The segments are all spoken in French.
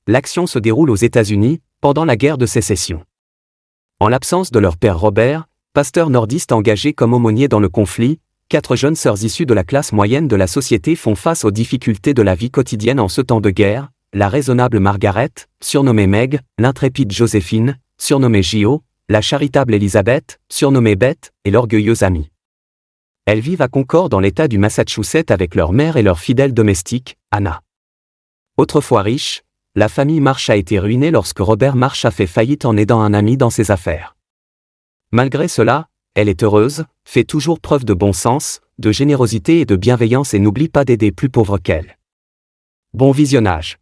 l'action se déroule aux États-Unis, pendant la guerre de Sécession. En l'absence de leur père Robert, pasteur nordiste engagé comme aumônier dans le conflit, 4 jeunes sœurs issues de la classe moyenne de la société font face aux difficultés de la vie quotidienne en ce temps de guerre, la raisonnable Margaret, surnommée Meg, l'intrépide Joséphine, surnommée Gio, la charitable Elizabeth, surnommée Beth, et l'orgueilleuse Amy. Elles vivent à Concord dans l'État du Massachusetts avec leur mère et leur fidèle domestique, Anna. Autrefois riche, la famille Marsh a été ruinée lorsque Robert Marsh a fait faillite en aidant un ami dans ses affaires. Malgré cela, elle est heureuse, fait toujours preuve de bon sens, de générosité et de bienveillance et n'oublie pas d'aider plus pauvres qu'elle. Bon visionnage.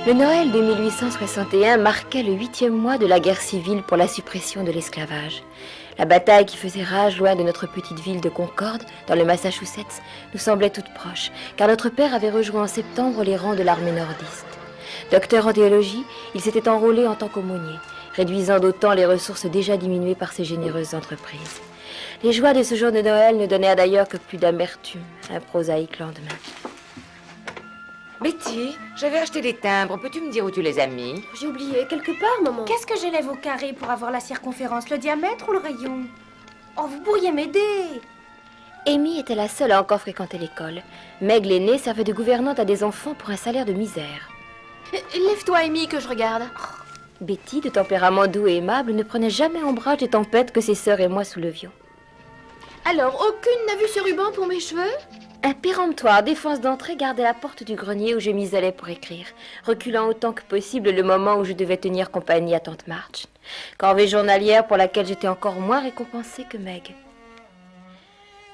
Le Noël de 1861 marquait le 8e mois de la guerre civile pour la suppression de l'esclavage. La bataille qui faisait rage loin de notre petite ville de Concorde, dans le Massachusetts, nous semblait toute proche, car notre père avait rejoint en septembre les rangs de l'armée nordiste. Docteur en théologie, il s'était enrôlé en tant qu'aumônier, réduisant d'autant les ressources déjà diminuées par ses généreuses entreprises. Les joies de ce jour de Noël ne donnèrent d'ailleurs que plus d'amertume à un prosaïque lendemain. Betty, j'avais acheté des timbres. Peux-tu me dire où tu les as mis? J'ai oublié, quelque part, maman. Qu'est-ce que j'élève au carré pour avoir la circonférence, le diamètre ou le rayon? Oh, vous pourriez m'aider. Amy était la seule à encore fréquenter l'école. Meg l'aînée servait de gouvernante à des enfants pour un salaire de misère. Lève-toi, Amy, que je regarde. Betty, de tempérament doux et aimable, ne prenait jamais ombrage des tempêtes que ses sœurs et moi soulevions. Alors, aucune n'a vu ce ruban pour mes cheveux? Un péremptoire défense d'entrée gardait la porte du grenier où je m'isolais pour écrire, reculant autant que possible le moment où je devais tenir compagnie à tante March, corvée journalière pour laquelle j'étais encore moins récompensée que Meg.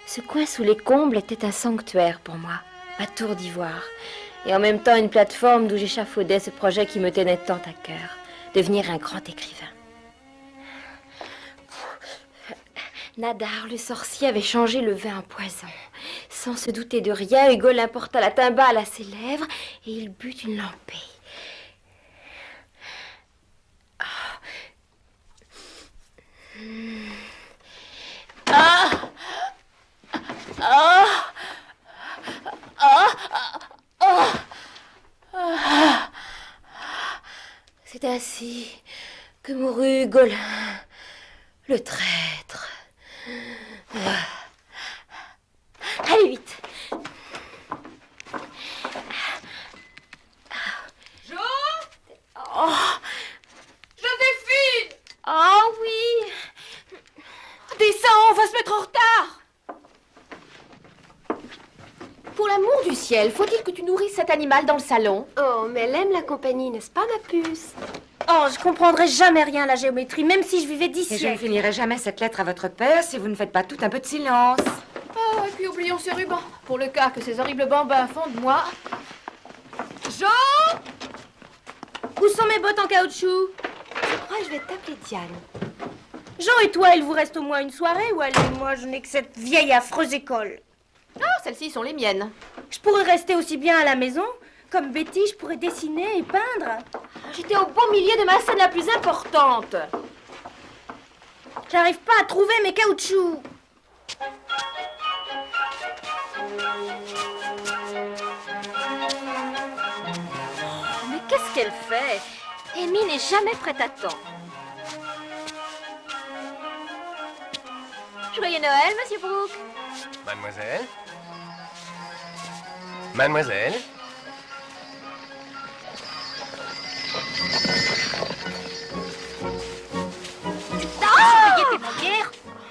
Ce coin sous les combles était un sanctuaire pour moi, ma tour d'ivoire, et en même temps une plateforme d'où j'échafaudais ce projet qui me tenait tant à cœur, devenir un grand écrivain. Nadar, le sorcier, avait changé le vin en poison. Sans se douter de rien, Hugolin porta la timbale à ses lèvres et il but une lampée. C'est ainsi que mourut Hugolin, le traître. Allez vite. Jo? Oh, Joséphine! Oh oui. Descends, on va se mettre en retard. Pour l'amour du ciel, faut-il que tu nourrisses cet animal dans le salon? Oh, mais elle aime la compagnie, n'est-ce pas, ma puce? Oh, je comprendrai jamais rien à la géométrie, même si je vivais 10 Et je ne siècles. finirai jamais cette lettre à votre père si vous ne faites pas tout un peu de silence. Oh, et puis oublions ce ruban, pour le cas que ces horribles bambins font de moi. Jo? Où sont mes bottes en caoutchouc? Je crois que je vais t'appeler Diane. Jean et toi, il vous reste au moins une soirée ou allez, moi, je n'ai que cette vieille affreuse école. Ah, celles-ci sont les miennes. Je pourrais rester aussi bien à la maison. Comme Betty, je pourrais dessiner et peindre. J'étais au beau milieu de ma scène la plus importante. J'arrive pas à trouver mes caoutchoucs. Mais qu'est-ce qu'elle fait? Amy n'est jamais prête à temps. Joyeux Noël, Monsieur Brooke. Mademoiselle? Mademoiselle?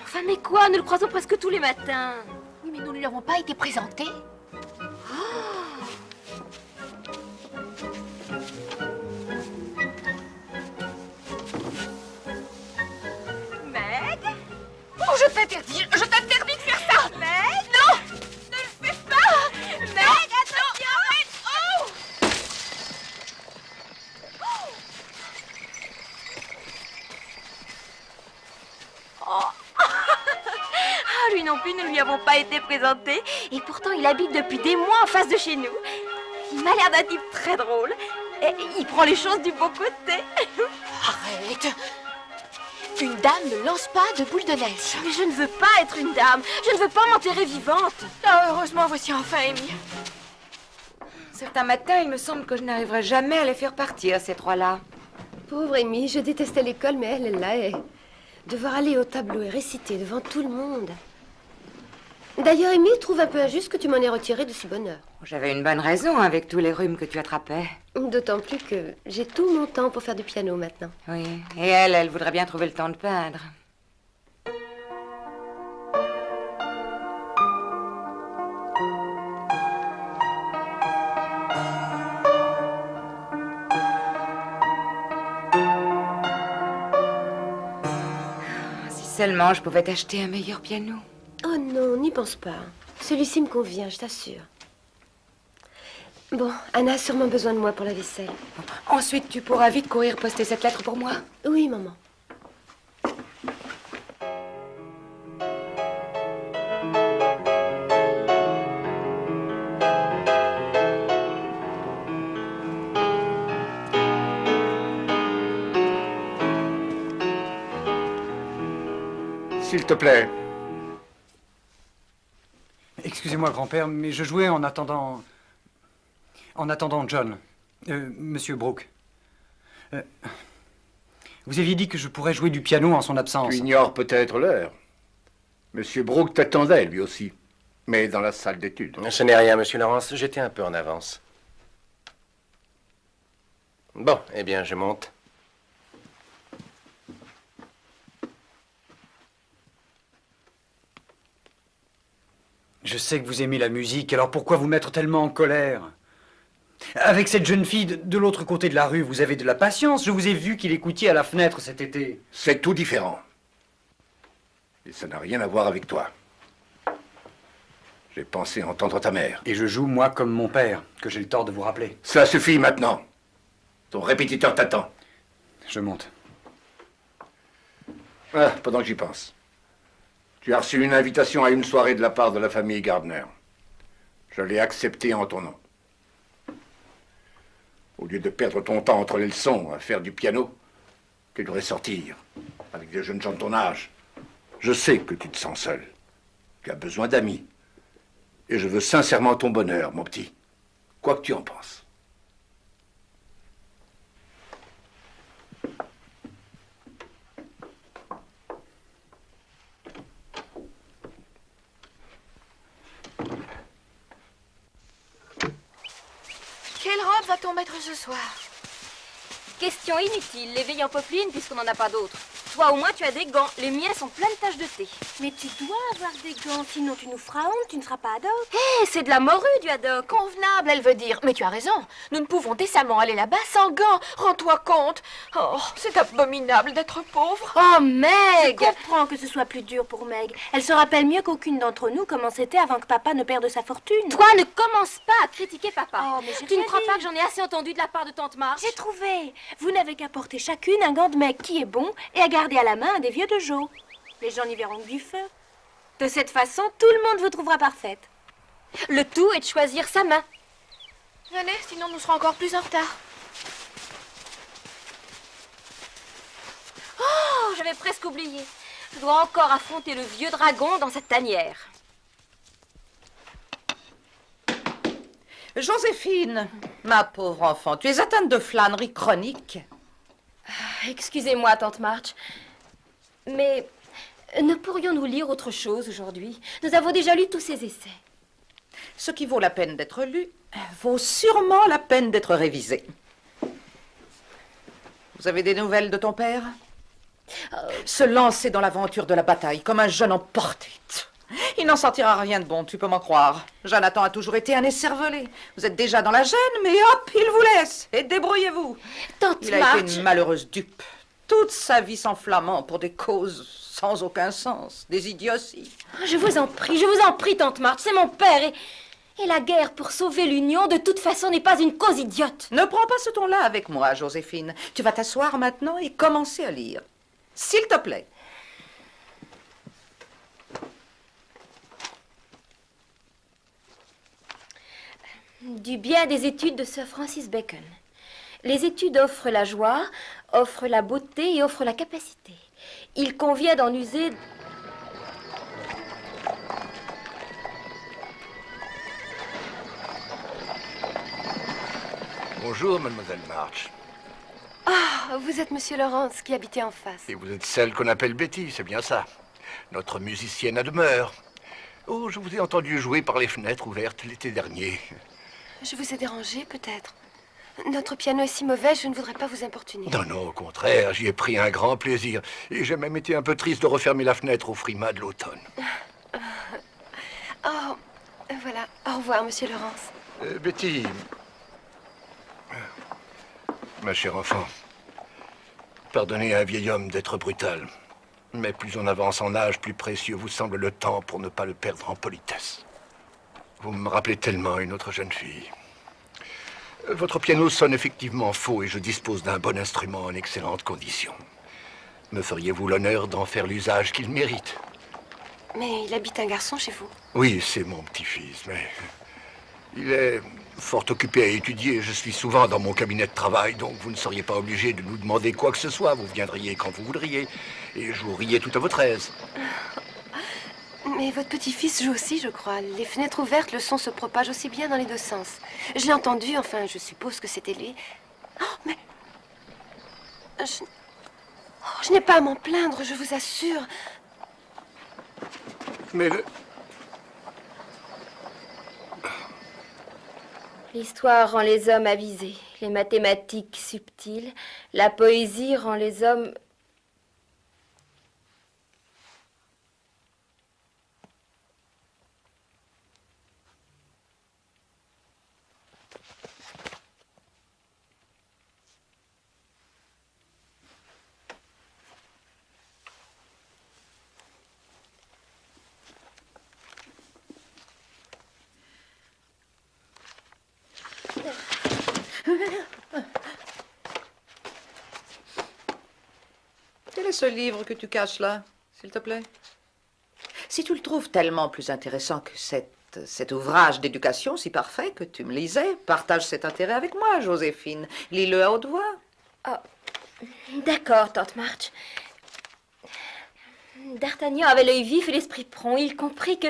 Enfin, mais quoi? Nous le croisons presque tous les matins. Oui, mais nous ne lui avons pas été présentés. Meg? t'interdis de faire ça. Meg, non, ne le fais pas. Meg, attention. Oh. Ah, lui non plus, nous ne lui avons pas été présentés. Et pourtant, il habite depuis des mois en face de chez nous. Il m'a l'air d'un type très drôle. Et il prend les choses du beau côté. Arrête. Une dame ne lance pas de boule de neige. Mais je ne veux pas être une dame. Je ne veux pas m'enterrer vivante. Ah, heureusement, voici enfin Amy. Certains matins, il me semble que je n'arriverai jamais à les faire partir, ces trois-là. Pauvre Amy, je détestais l'école, mais elle est là et devoir aller au tableau et réciter devant tout le monde. D'ailleurs, Amy trouve un peu injuste que tu m'en aies retiré de si bonne heure. J'avais une bonne raison avec tous les rhumes que tu attrapais. D'autant plus que j'ai tout mon temps pour faire du piano maintenant. Oui, et elle voudrait bien trouver le temps de peindre. Si seulement je pouvais t'acheter un meilleur piano. Oh non, n'y pense pas. Celui-ci me convient, je t'assure. Bon, Anna a sûrement besoin de moi pour la vaisselle. Ensuite, tu pourras vite courir poster cette lettre pour moi. Oui, maman. S'il te plaît. Excusez-moi, grand-père, mais je jouais en attendant... En attendant John. Monsieur Brooke. Vous aviez dit que je pourrais jouer du piano en son absence. Tu ignores peut-être l'heure. Monsieur Brooke t'attendait, lui aussi. Mais dans la salle d'études. Ce n'est rien, monsieur Lawrence. J'étais un peu en avance. Bon, eh bien, je monte. Je sais que vous aimez la musique, alors pourquoi vous mettre tellement en colère? Avec cette jeune fille de l'autre côté de la rue, vous avez de la patience. Je vous ai vu qu'il écoutiez à la fenêtre cet été. C'est tout différent. Et ça n'a rien à voir avec toi. J'ai pensé entendre ta mère. Et je joue, moi, comme mon père, que j'ai le tort de vous rappeler. Ça suffit maintenant. Ton répétiteur t'attend. Je monte. Ah, pendant que j'y pense. Tu as reçu une invitation à une soirée de la part de la famille Gardner. Je l'ai acceptée en ton nom. Au lieu de perdre ton temps entre les leçons à faire du piano, tu devrais sortir avec des jeunes gens de ton âge. Je sais que tu te sens seul. Tu as besoin d'amis. Et je veux sincèrement ton bonheur, mon petit. Quoi que tu en penses. Quelle robe va-t-on mettre ce soir? Question inutile, l'éveil en popeline puisqu'on n'en a pas d'autres. Toi, au moins, tu as des gants. Les miens sont pleins de taches de thé. Mais tu dois avoir des gants, sinon tu nous feras honte, tu ne seras pas Haddock. Hé, c'est de la morue, du haddock. Convenable, elle veut dire. Mais tu as raison. Nous ne pouvons décemment aller là-bas sans gants. Rends-toi compte. Oh, c'est abominable d'être pauvre. Oh, Je Meg! comprends que ce soit plus dur pour Meg. Elle se rappelle mieux qu'aucune d'entre nous comment c'était avant que papa ne perde sa fortune. Toi, ne commence pas à critiquer papa. Oh, mais j'ai Tu ne rien crois dit. pas que j'en ai assez entendu de la part de tante Marche? J'ai trouvé. Vous n'avez qu'à porter chacune un gant de Meg qui est bon et à garder à la main un des vieux de Jo. Les gens n'y verront que du feu. De cette façon, tout le monde vous trouvera parfaite. Le tout est de choisir sa main. Venez, sinon nous serons encore plus en retard. Oh, j'avais presque oublié. Je dois encore affronter le vieux dragon dans cette tanière. Joséphine, ma pauvre enfant, tu es atteinte de flânerie chronique. Excusez-moi, tante March, mais ne pourrions-nous lire autre chose aujourd'hui? Nous avons déjà lu tous ces essais. Ce qui vaut la peine d'être lu vaut sûrement la peine d'être révisé. Vous avez des nouvelles de ton père? Se lancer dans l'aventure de la bataille comme un jeune emporté. Il n'en sortira rien de bon, tu peux m'en croire. Jonathan a toujours été un écervelé. Vous êtes déjà dans la gêne, mais hop, il vous laisse. Et débrouillez-vous. Tante Il a March. été une malheureuse dupe. toute sa vie s'enflammant pour des causes sans aucun sens, des idioties. Je vous en prie, tante Marthe, c'est mon père et la guerre pour sauver l'Union, de toute façon, n'est pas une cause idiote. Ne prends pas ce ton-là avec moi, Joséphine. Tu vas t'asseoir maintenant et commencer à lire. S'il te plaît. Du bien des études de Sir Francis Bacon. Les études offrent la joie, offrent la beauté et offrent la capacité. Il convient d'en user... Bonjour, mademoiselle March. Ah, vous êtes monsieur Laurence qui habitait en face. Et vous êtes celle qu'on appelle Betty, c'est bien ça. Notre musicienne à demeure. Oh, je vous ai entendu jouer par les fenêtres ouvertes l'été dernier. Je vous ai dérangé, peut-être. Notre piano est si mauvais, je ne voudrais pas vous importuner. Non, non, au contraire, j'y ai pris un grand plaisir. Et j'ai même été un peu triste de refermer la fenêtre au frimas de l'automne. Oh, voilà. Au revoir, monsieur Laurence. Betty... Ma chère enfant, pardonnez à un vieil homme d'être brutal. Mais plus on avance en âge, plus précieux vous semble le temps pour ne pas le perdre en politesse. Vous me rappelez tellement une autre jeune fille. Votre piano sonne effectivement faux et je dispose d'un bon instrument en excellentes conditions. Me feriez-vous l'honneur d'en faire l'usage qu'il mérite? Mais il habite un garçon chez vous? Oui, c'est mon petit-fils, mais... il est fort occupé à étudier. Je suis souvent dans mon cabinet de travail, donc vous ne seriez pas obligé de nous demander quoi que ce soit. Vous viendriez quand vous voudriez et joueriez tout à votre aise. Mais votre petit-fils joue aussi, je crois. Les fenêtres ouvertes, le son se propage aussi bien dans les deux sens. Je l'ai entendu, enfin, je suppose que c'était lui. Oh, mais... Je n'ai pas à m'en plaindre, je vous assure. Mais le... L'histoire rend les hommes avisés, les mathématiques subtiles, la poésie rend les hommes... Quel est ce livre que tu caches là, s'il te plaît? Si tu le trouves tellement plus intéressant que cet ouvrage d'éducation si parfait que tu me lisais, partage cet intérêt avec moi, Joséphine. Lis-le à haute voix. Oh, d'accord, tante March. D'Artagnan avait l'œil vif et l'esprit prompt. Il comprit que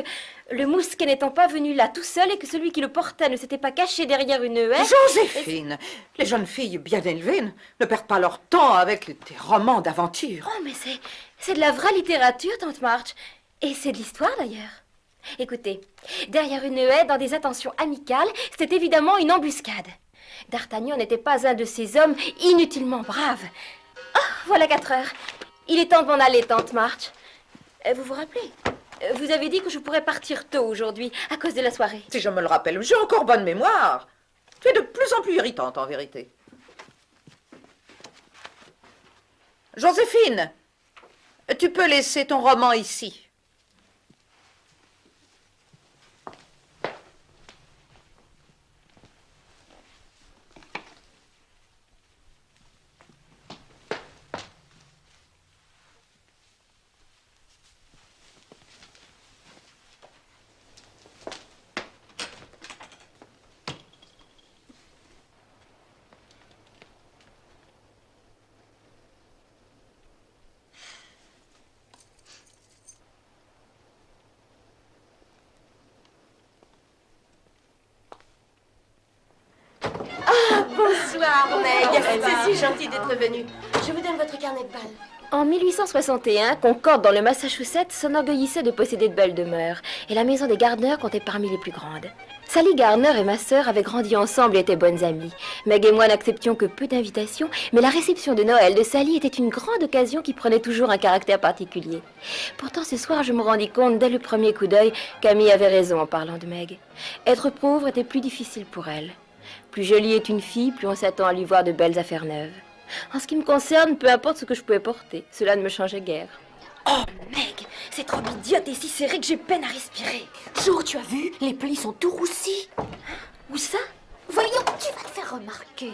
le mousquet n'étant pas venu là tout seul et que celui qui le portait ne s'était pas caché derrière une haie... Joséphine, les jeunes filles bien élevées ne perdent pas leur temps avec des romans d'aventure. Oh, mais c'est de la vraie littérature, tante March. Et c'est de l'histoire, d'ailleurs. Écoutez, derrière une haie, dans des intentions amicales, c'était évidemment une embuscade. D'Artagnan n'était pas un de ces hommes inutilement braves. Oh, voilà 4 heures. Il est temps de m'en aller, tante March. Vous vous rappelez? Vous avez dit que je pourrais partir tôt aujourd'hui, à cause de la soirée. Si je me le rappelle, j'ai encore bonne mémoire. Tu es de plus en plus irritante, en vérité. Joséphine, tu peux laisser ton roman ici. Bonsoir, Meg. C'est si gentil d'être venue. Je vous donne votre carnet de balles. En 1861, Concorde, dans le Massachusetts, s'enorgueillissait de posséder de belles demeures, et la maison des Gardner comptait parmi les plus grandes. Sally Gardner et ma sœur avaient grandi ensemble et étaient bonnes amies. Meg et moi n'acceptions que peu d'invitations, mais la réception de Noël de Sally était une grande occasion qui prenait toujours un caractère particulier. Pourtant, ce soir, je me rendis compte dès le premier coup d'œil qu'Amy avait raison en parlant de Meg. Être pauvre était plus difficile pour elle. Plus jolie est une fille, plus on s'attend à lui voir de belles affaires neuves. En ce qui me concerne, peu importe ce que je pouvais porter, cela ne me changeait guère. Oh, Meg, cette robe idiote est si serrée que j'ai peine à respirer. Jo, tu as vu? Les plis sont tout roussis. Où ça? Voyons, tu vas te faire remarquer.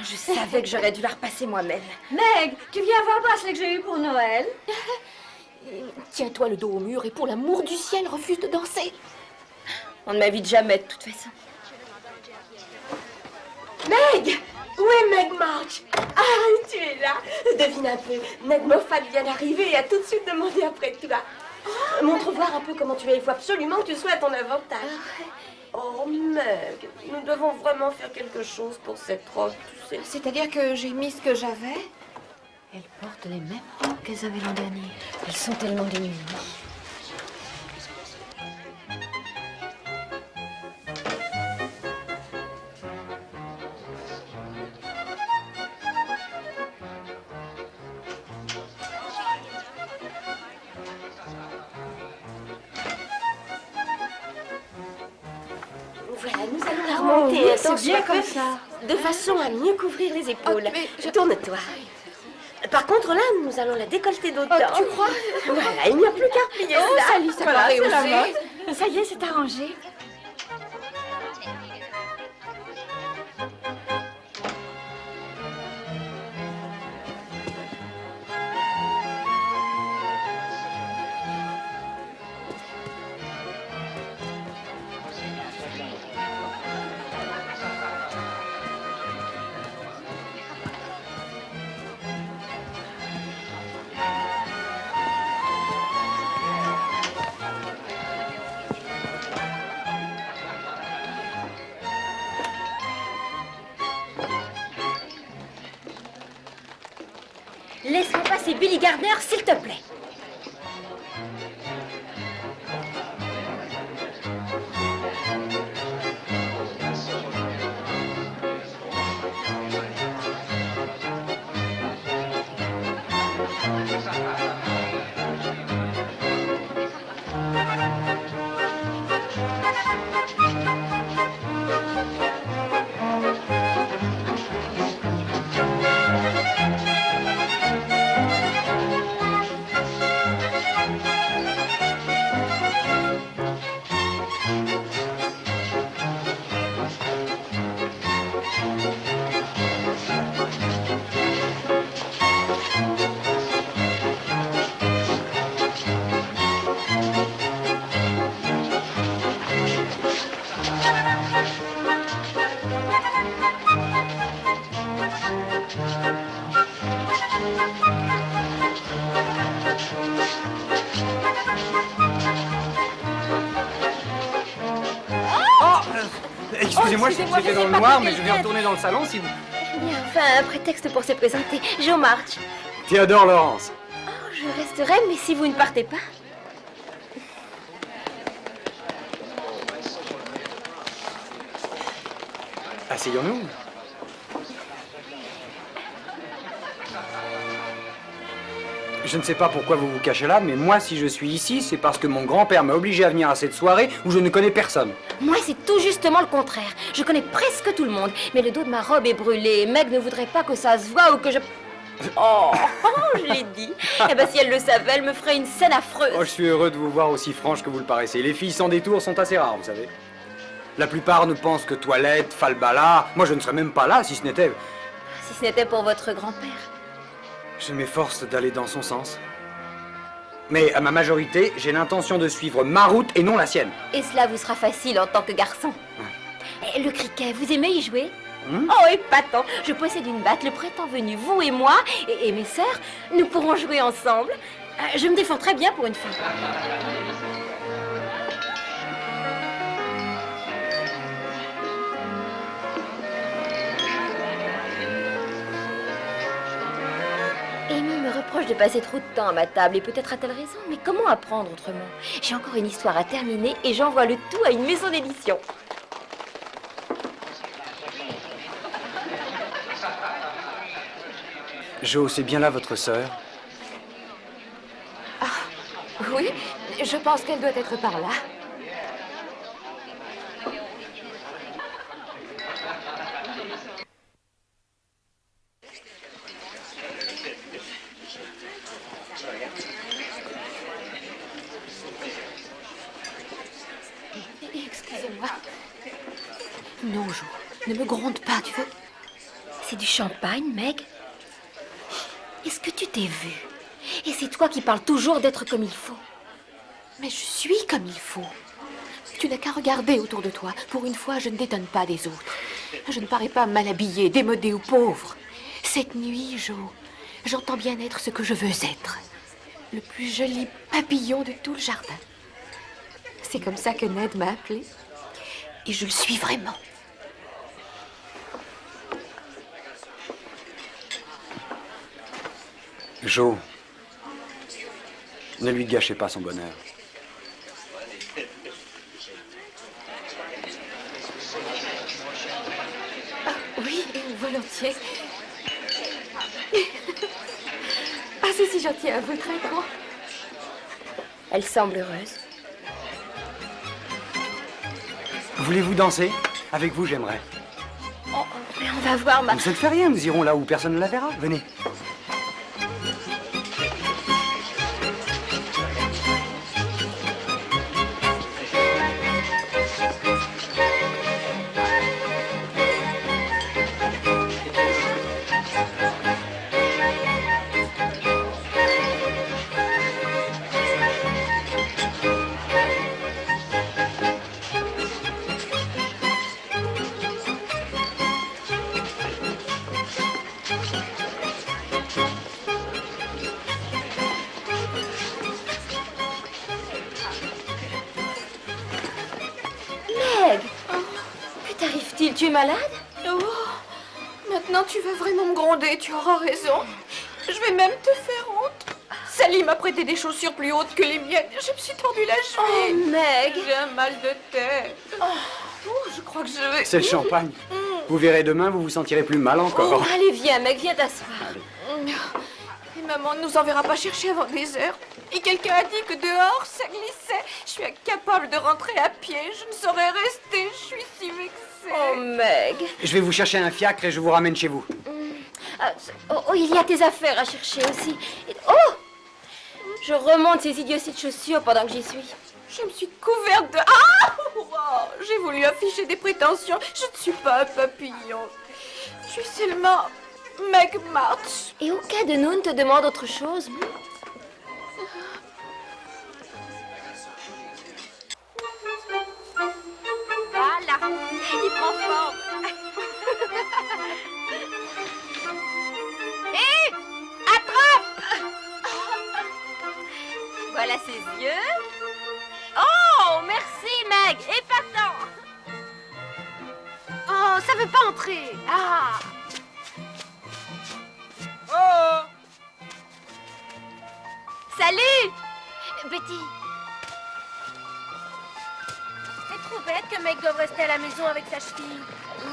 Je savais que j'aurais dû la repasser moi-même. Meg, tu viens voir le bracelet que j'ai eu pour Noël? Tiens-toi le dos au mur et pour l'amour du ciel, refuse de danser. On ne m'invite jamais de toute façon. Meg! Où est Meg March? Ah, tu es là. Devine un peu. Ned Moffat vient d'arriver et a tout de suite demandé après toi. Montre voir un peu comment tu es. Il faut absolument que tu sois à ton avantage. Oh, Meg, nous devons vraiment faire quelque chose pour cette robe, tu sais. C'est-à-dire que j'ai mis ce que j'avais? Elles portent les mêmes robes qu'elles avaient l'an dernier. Elles sont tellement dénuées. Voilà, nous allons la remonter. oui, Attention, c'est bien comme ça. De façon à mieux couvrir les épaules. mais Tourne-toi. Par contre, là, nous allons la décolleter d'autant. tu crois? Voilà, il n'y a plus qu'à replier ça. Salut, ça Voilà, paraît c'est la aussi. mode. Ça y est, c'est arrangé. Laisse-moi passer Billy Gardner, s'il te plaît. Excusez-moi, j'étais dans le noir, mais je vais retourner dans le salon si vous... Bien, enfin, un prétexte pour se présenter. Jo March. Théodore Laurence. Oh, je resterai, mais si vous ne partez pas... Asseyons-nous. Je ne sais pas pourquoi vous vous cachez là, mais moi, si je suis ici, c'est parce que mon grand-père m'a obligé à venir à cette soirée où je ne connais personne. Moi, c'est tout justement le contraire. Je connais presque tout le monde, mais le dos de ma robe est brûlé. Meg ne voudrait pas que ça se voie ou que je... Oh, je l'ai dit. Eh ben, si elle le savait, elle me ferait une scène affreuse. Oh, je suis heureux de vous voir aussi franche que vous le paraissez. Les filles sans détour sont assez rares, vous savez. La plupart ne pensent que toilette, falbala. Moi, je ne serais même pas là si ce n'était... Si ce n'était pour votre grand-père. Je m'efforce d'aller dans son sens. Mais à ma majorité, j'ai l'intention de suivre ma route et non la sienne. Et cela vous sera facile en tant que garçon. Et le cricket, vous aimez y jouer? Hmm? Oh, épatant. Je possède une batte. Le printemps venu, vous et moi, et mes sœurs, nous pourrons jouer ensemble. Je me défends très bien pour une fois. Amy me reproche de passer trop de temps à ma table et peut-être a-t-elle raison, mais comment apprendre autrement? J'ai encore une histoire à terminer et j'envoie le tout à une maison d'édition. Jo, c'est bien là votre sœur? Oui, je pense qu'elle doit être par là. Non, Jo, ne me gronde pas, tu veux? C'est du champagne, Meg? Est-ce que tu t'es vue? Et c'est toi qui parles toujours d'être comme il faut. Mais je suis comme il faut. Tu n'as qu'à regarder autour de toi. Pour une fois, je ne détonne pas des autres. Je ne parais pas mal habillée, démodée ou pauvre. Cette nuit, Jo, j'entends bien être ce que je veux être. Le plus joli papillon de tout le jardin. C'est comme ça que Ned m'a appelée. Et je le suis vraiment. Jo, ne lui gâchez pas son bonheur. Oui, volontiers. Ah, c'est si gentil à vous, très grand. Elle semble heureuse. Voulez-vous danser? Avec vous, j'aimerais. Oh, mais on va voir ma... Ça ne fait rien, nous irons là où personne ne la verra. Venez. Tu es malade? Oh, maintenant tu vas vraiment me gronder, tu auras raison. Je vais même te faire honte. Sally m'a prêté des chaussures plus hautes que les miennes. Je me suis tordu la cheville. Oh, Meg! J'ai un mal de tête. Oh, je crois que je vais... C'est le champagne. Vous verrez demain, vous vous sentirez plus mal encore. Oh, allez, viens, Meg, viens t'asseoir. Et maman ne nous enverra pas chercher avant des heures. Et quelqu'un a dit que dehors, ça glissait. Je suis incapable de rentrer à pied. Je ne saurais rester. Je suis si vexée. Oh, Meg. Je vais vous chercher un fiacre et je vous ramène chez vous. Oh, il y a tes affaires à chercher aussi. Oh! Je remonte ces idioties de chaussures pendant que j'y suis. Je me suis couverte de... Ah! Oh, j'ai voulu afficher des prétentions. Je ne suis pas un papillon. Je suis seulement Meg March. Et au cas de Noon te demande autre chose? Voilà, il prend forme. Hé! Attrape! Voilà ses yeux. Oh, merci, Meg. Épatant. Oh, ça veut pas entrer. Ah! Oh! Salut! Betty! C'est trop bête que Meg doive rester à la maison avec sa cheville.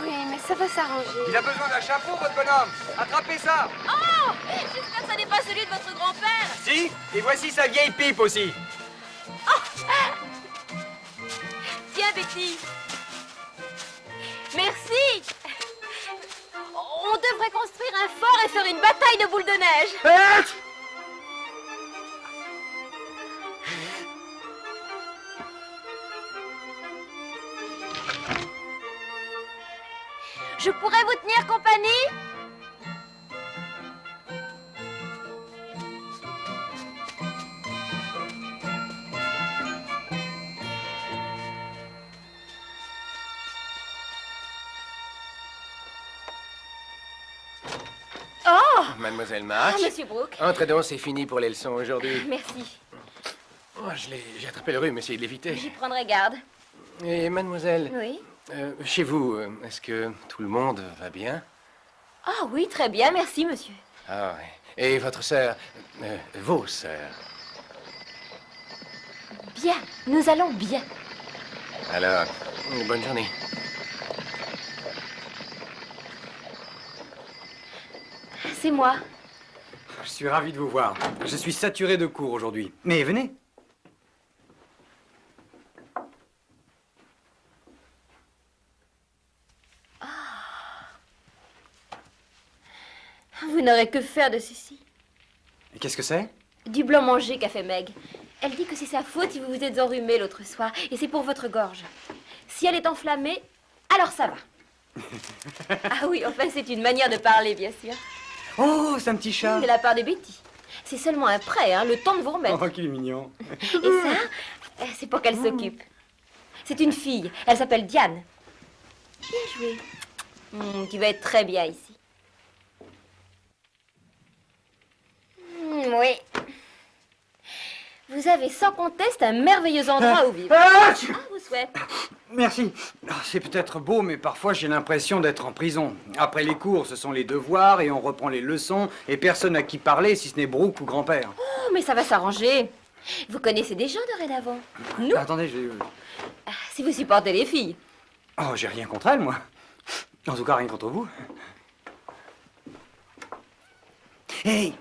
Oui, mais ça va s'arranger. Il a besoin d'un chapeau, votre bonhomme. Attrapez ça. Oh! J'espère que ça n'est pas celui de votre grand-père. Si, et voici sa vieille pipe aussi. Oh! Tiens, Betty. Merci. On devrait construire un fort et faire une bataille de boules de neige. Je pourrais vous tenir compagnie? Oh! Mademoiselle March. Ah, Monsieur Brooke. Entrez donc, c'est fini pour les leçons aujourd'hui. Merci. Oh, j'ai attrapé le rhume, essayez de l'éviter. J'y prendrai garde. Et mademoiselle, Oui? chez vous, est-ce que tout le monde va bien? Ah oui, très bien, merci, monsieur. Ah oui. Et votre sœur, vos sœurs? Bien, nous allons bien. Alors, bonne journée. C'est moi. Je suis ravi de vous voir. Je suis saturé de cours aujourd'hui. Mais venez. Vous n'aurez que faire de ceci. Et qu'est-ce que c'est? Du blanc mangé qu'a fait Meg. Elle dit que c'est sa faute si vous vous êtes enrhumé l'autre soir, et c'est pour votre gorge. Si elle est enflammée, alors ça va. Ah oui, enfin, c'est une manière de parler, bien sûr. Oh, c'est un petit chat. De la part de Betty. C'est seulement un prêt, hein, le temps de vous remettre. Oh, qu'il est mignon. Et ça, c'est pour qu'elle s'occupe. C'est une fille. Elle s'appelle Diane. Bien joué. Tu vas être très bien ici. Oui. Vous avez sans conteste un merveilleux endroit où vivre. Vous souhaite. Merci. C'est peut-être beau, mais parfois j'ai l'impression d'être en prison. Après les cours, ce sont les devoirs et on reprend les leçons et personne à qui parler si ce n'est Brooke ou grand-père. Oh, mais ça va s'arranger. Vous connaissez des gens dorénavant. Nous, Attendez, je... si vous supportez les filles. Oh, j'ai rien contre elle, moi. En tout cas, rien contre vous. Hey,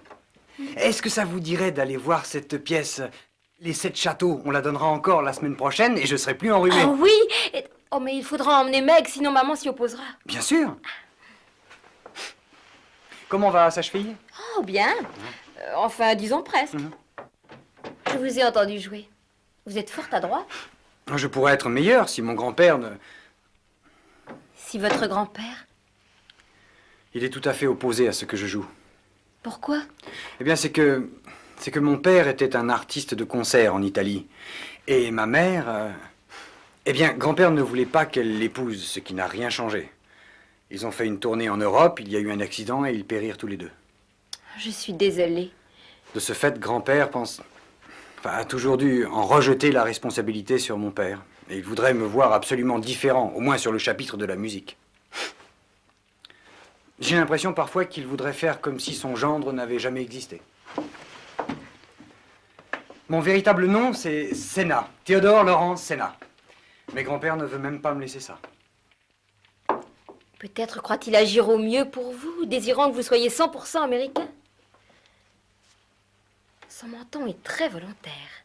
est-ce que ça vous dirait d'aller voir cette pièce, Les 7 châteaux? On la donnera encore la semaine prochaine et je serai plus enrhumé. Oh oui. Oh, mais il faudra emmener Meg, sinon maman s'y opposera. Bien sûr. Comment va sa cheville? Oh, bien. Enfin, disons presque. Je vous ai entendu jouer. Vous êtes fort adroit. Je pourrais être meilleur si mon grand-père ne... Si votre grand-père... Il est tout à fait opposé à ce que je joue. Pourquoi? Eh bien, c'est que mon père était un artiste de concert en Italie. Et ma mère... Eh bien, grand-père ne voulait pas qu'elle l'épouse, ce qui n'a rien changé. Ils ont fait une tournée en Europe, il y a eu un accident et ils périrent tous les deux. Je suis désolée. De ce fait, grand-père a toujours dû en rejeter la responsabilité sur mon père. Et il voudrait me voir absolument différent, au moins sur le chapitre de la musique. J'ai l'impression parfois qu'il voudrait faire comme si son gendre n'avait jamais existé. Mon véritable nom, c'est Senna. Théodore Laurence Senna. Mais grand-père ne veut même pas me laisser ça. Peut-être croit-il agir au mieux pour vous, désirant que vous soyez 100% américain. Son menton est très volontaire.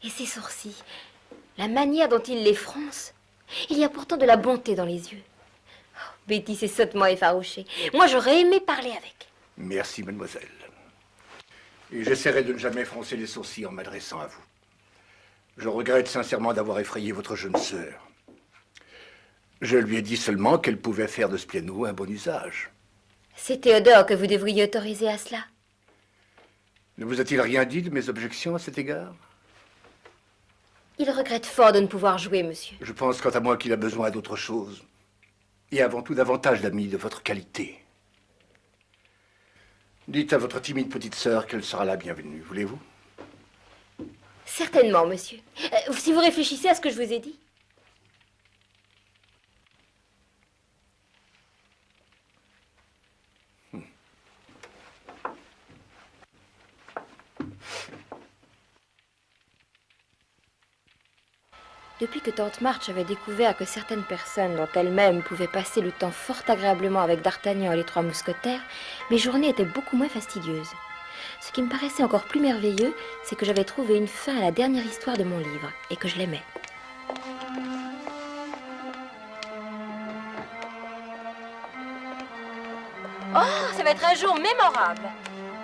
Et ses sourcils, la manière dont il les fronce, il y a pourtant de la bonté dans les yeux. Oh, Betty s'est sottement effarouchée. Moi, j'aurais aimé parler avec. Merci, mademoiselle. Et j'essaierai de ne jamais froncer les sourcils en m'adressant à vous. Je regrette sincèrement d'avoir effrayé votre jeune sœur. Je lui ai dit seulement qu'elle pouvait faire de ce piano un bon usage. C'est Théodore que vous devriez autoriser à cela. Ne vous a-t-il rien dit de mes objections à cet égard? Il regrette fort de ne pouvoir jouer, monsieur. Je pense quant à moi qu'il a besoin d'autre chose. Et avant tout davantage d'amis de votre qualité. Dites à votre timide petite sœur qu'elle sera la bienvenue, voulez-vous? Certainement, monsieur. Si vous réfléchissez à ce que je vous ai dit. Depuis que tante March avait découvert que certaines personnes, dont elle-même, pouvaient passer le temps fort agréablement avec d'Artagnan et les trois mousquetaires, mes journées étaient beaucoup moins fastidieuses. Ce qui me paraissait encore plus merveilleux, c'est que j'avais trouvé une fin à la dernière histoire de mon livre, et que je l'aimais. Oh, ça va être un jour mémorable.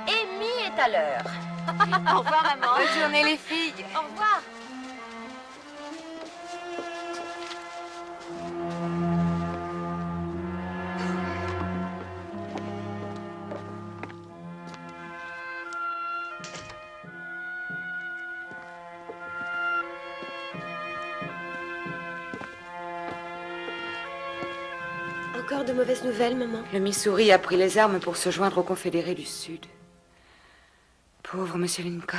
Amy est à l'heure. Au revoir, maman. Bonne journée, les filles. Au revoir. Encore de mauvaises nouvelles, maman? Le Missouri a pris les armes pour se joindre aux Confédérés du Sud. Pauvre Monsieur Lincoln.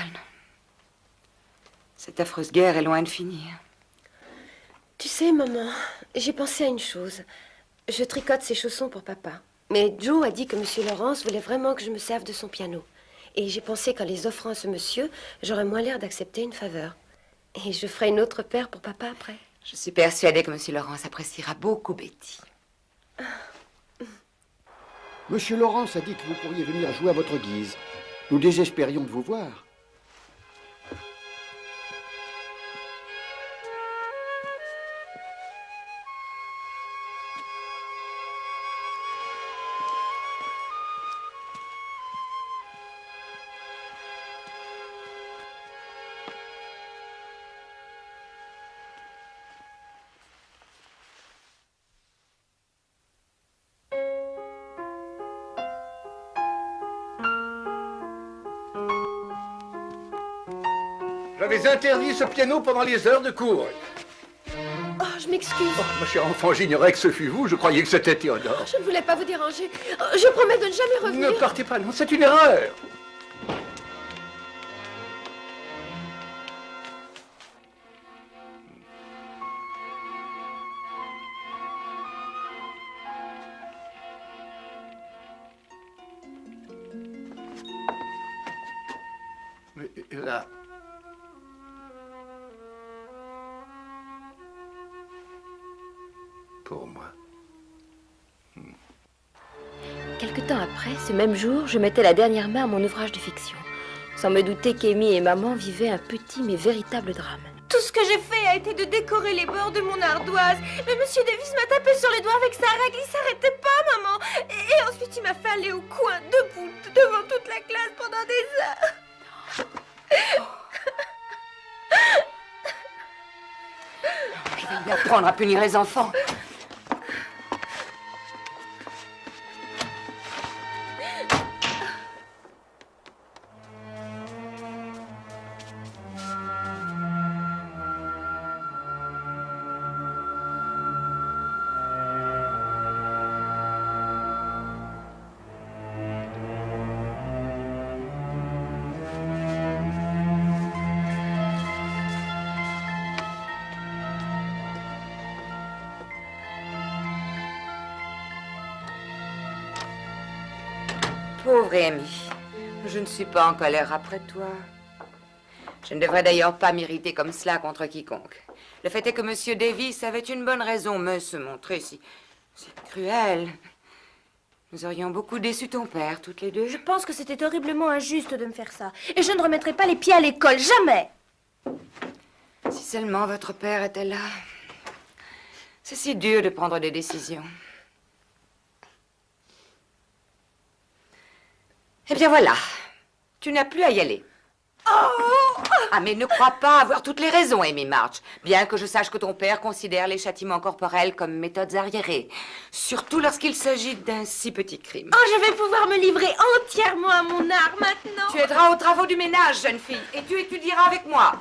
Cette affreuse guerre est loin de finir. Tu sais, maman, j'ai pensé à une chose. Je tricote ces chaussons pour papa. Mais Joe a dit que Monsieur Laurence voulait vraiment que je me serve de son piano. Et j'ai pensé qu'en les offrant à ce monsieur, j'aurais moins l'air d'accepter une faveur. Et je ferai une autre paire pour papa après. Je suis persuadée que Monsieur Laurence appréciera beaucoup Betty. Monsieur Laurence a dit que vous pourriez venir jouer à votre guise. Nous désespérions de vous voir. J'avais interdit ce piano pendant les heures de cours. Oh, je m'excuse. Oh, ma chère enfant, j'ignorais que ce fût vous. Je croyais que c'était Théodore. Je ne voulais pas vous déranger. Je promets de ne jamais revenir. Ne partez pas, non, c'est une erreur. Mais là... Pour moi. Quelque temps après, ce même jour, je mettais la dernière main à mon ouvrage de fiction, sans me douter qu'Amy et maman vivaient un petit mais véritable drame. Tout ce que j'ai fait a été de décorer les bords de mon ardoise. Mais Monsieur Davis m'a tapé sur les doigts avec sa règle. Il s'arrêtait pas, maman. Et ensuite, il m'a fait aller au coin, debout, devant toute la classe pendant des heures. Je vais lui apprendre à punir les enfants. Pauvre Amy, je ne suis pas en colère après toi. Je ne devrais d'ailleurs pas m'irriter comme cela contre quiconque. Le fait est que Monsieur Davis avait une bonne raison, mais se montrer si cruel. Nous aurions beaucoup déçu ton père, toutes les deux. Je pense que c'était horriblement injuste de me faire ça. Et je ne remettrai pas les pieds à l'école, jamais. Si seulement votre père était là. C'est si dur de prendre des décisions. Eh bien voilà, tu n'as plus à y aller. Oh! Ah, mais ne crois pas avoir toutes les raisons, Amy March. Bien que je sache que ton père considère les châtiments corporels comme méthodes arriérées. Surtout lorsqu'il s'agit d'un si petit crime. Oh, je vais pouvoir me livrer entièrement à mon art maintenant. Tu aideras aux travaux du ménage, jeune fille, et tu étudieras avec moi.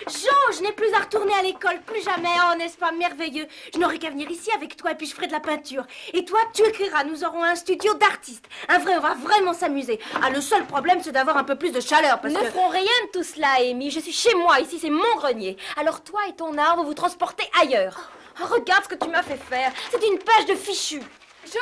Jo, je n'ai plus à retourner à l'école, plus jamais. Oh, n'est-ce pas merveilleux? Je n'aurai qu'à venir ici avec toi et puis je ferai de la peinture. Et toi, tu écriras. Nous aurons un studio d'artistes. Un vrai, on va vraiment s'amuser. Ah, le seul problème, c'est d'avoir un peu plus de chaleur parce Nous que... ne ferons rien de tout cela, Amy. Je suis chez moi. Ici, c'est mon grenier. Alors toi et ton art, vous vous transportez ailleurs. Oh, regarde ce que tu m'as fait faire. C'est une page de fichu. Jo,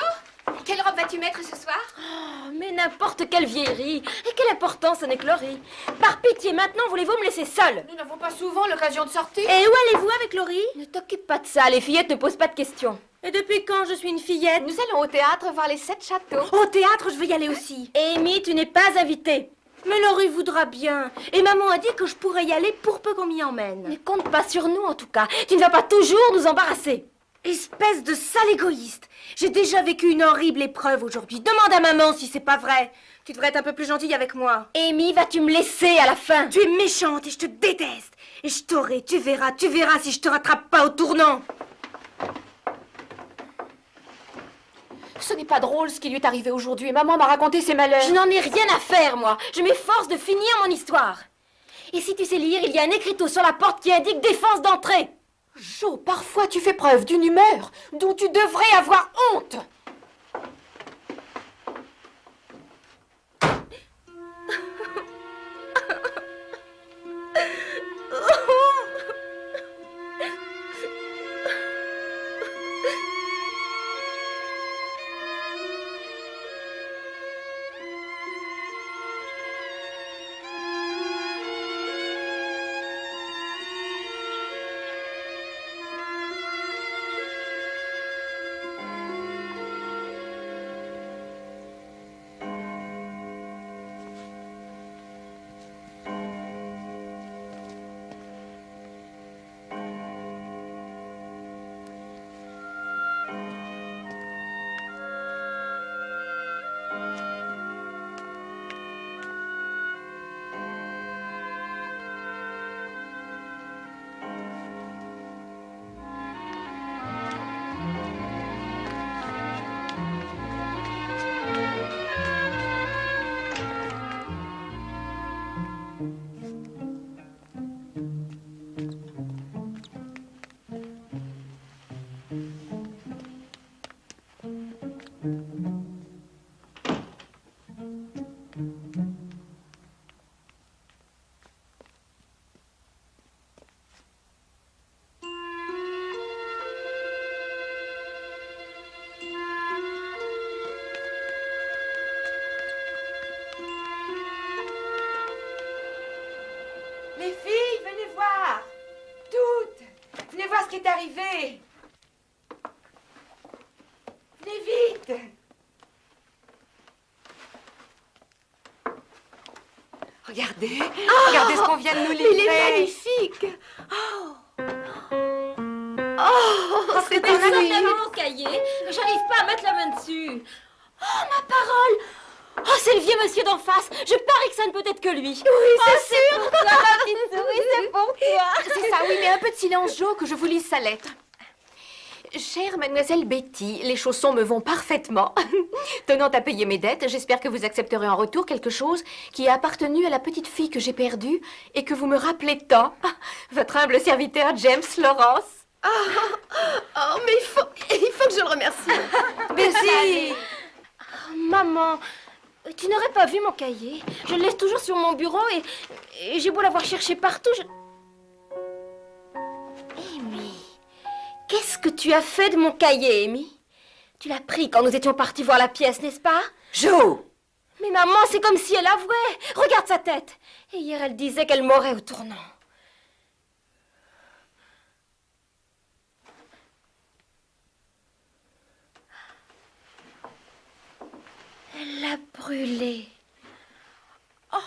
quelle robe vas-tu mettre ce soir? Oh, mais n'importe quelle vieillerie. Et quelle importance, ce n'est que Laurie. Par pitié, maintenant, voulez-vous me laisser seule? Nous n'avons pas souvent l'occasion de sortir. Et où allez-vous avec Laurie? Ne t'occupe pas de ça. Les fillettes ne posent pas de questions. Et depuis quand je suis une fillette? Nous allons au théâtre voir les 7 châteaux. Au théâtre, je veux y aller aussi. Amy, tu n'es pas invitée. Mais Laurie voudra bien. Et maman a dit que je pourrais y aller pour peu qu'on m'y emmène. Ne compte pas sur nous, en tout cas. Tu ne vas pas toujours nous embarrasser. Espèce de sale égoïste. J'ai déjà vécu une horrible épreuve aujourd'hui. Demande à maman si c'est pas vrai. Tu devrais être un peu plus gentille avec moi. Amy, vas-tu me laisser à la fin? Tu es méchante et je te déteste. Et je t'aurai, tu verras si je te rattrape pas au tournant. Ce n'est pas drôle ce qui lui est arrivé aujourd'hui. Maman m'a raconté ses malheurs. Je n'en ai rien à faire, moi. Je m'efforce de finir mon histoire. Et si tu sais lire, il y a un écriteau sur la porte qui indique défense d'entrée. Jo, parfois tu fais preuve d'une humeur dont tu devrais avoir honte. Les filles, venez voir. Toutes. Venez voir ce qui est arrivé. Venez vite. Regardez, regardez ce qu'on vient de nous livrer. Il est magnifique. Oh, c'est exactement mon cahier. J'arrive pas à mettre la main dessus. Oh, ma parole. Oh, c'est le vieux monsieur d'en face. Je parie que ça ne peut être que lui. Oui, c'est sûr. Pour toi, ma petite souris, c'est pour toi. C'est ça, oui, mais un peu de silence, Joe, que je vous lise sa lettre. Chère mademoiselle Betty, les chaussons me vont parfaitement. Tenant à payer mes dettes, j'espère que vous accepterez en retour quelque chose qui a appartenu à la petite fille que j'ai perdue et que vous me rappelez tant. Votre humble serviteur, James Lawrence. Oh, mais il faut que je le remercie. Merci. Oh, maman, tu n'aurais pas vu mon cahier? Je le laisse toujours sur mon bureau et j'ai beau l'avoir cherché partout, Amy, qu'est-ce que tu as fait de mon cahier, Amy? Tu l'as pris quand nous étions partis voir la pièce, n'est-ce pas? Jo! Mais maman, c'est comme si elle avouait. Regarde sa tête. Et hier, elle disait qu'elle m'aurait au tournant. Elle l'a brûlé. Oh,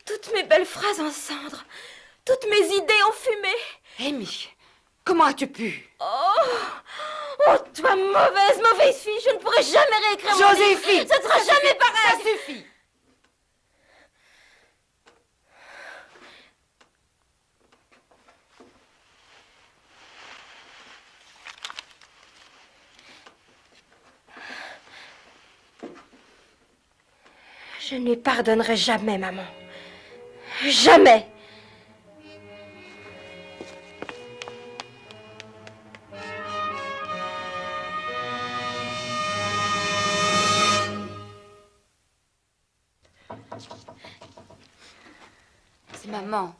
toutes mes belles phrases en cendres. Toutes mes idées en fumée. Amy, comment as-tu pu? Oh, toi, mauvaise fille. Je ne pourrai jamais réécrire mon livre. Joséphine! Ce ne sera jamais pareil. Ça suffit! Je ne lui pardonnerai jamais, maman. Jamais. C'est maman.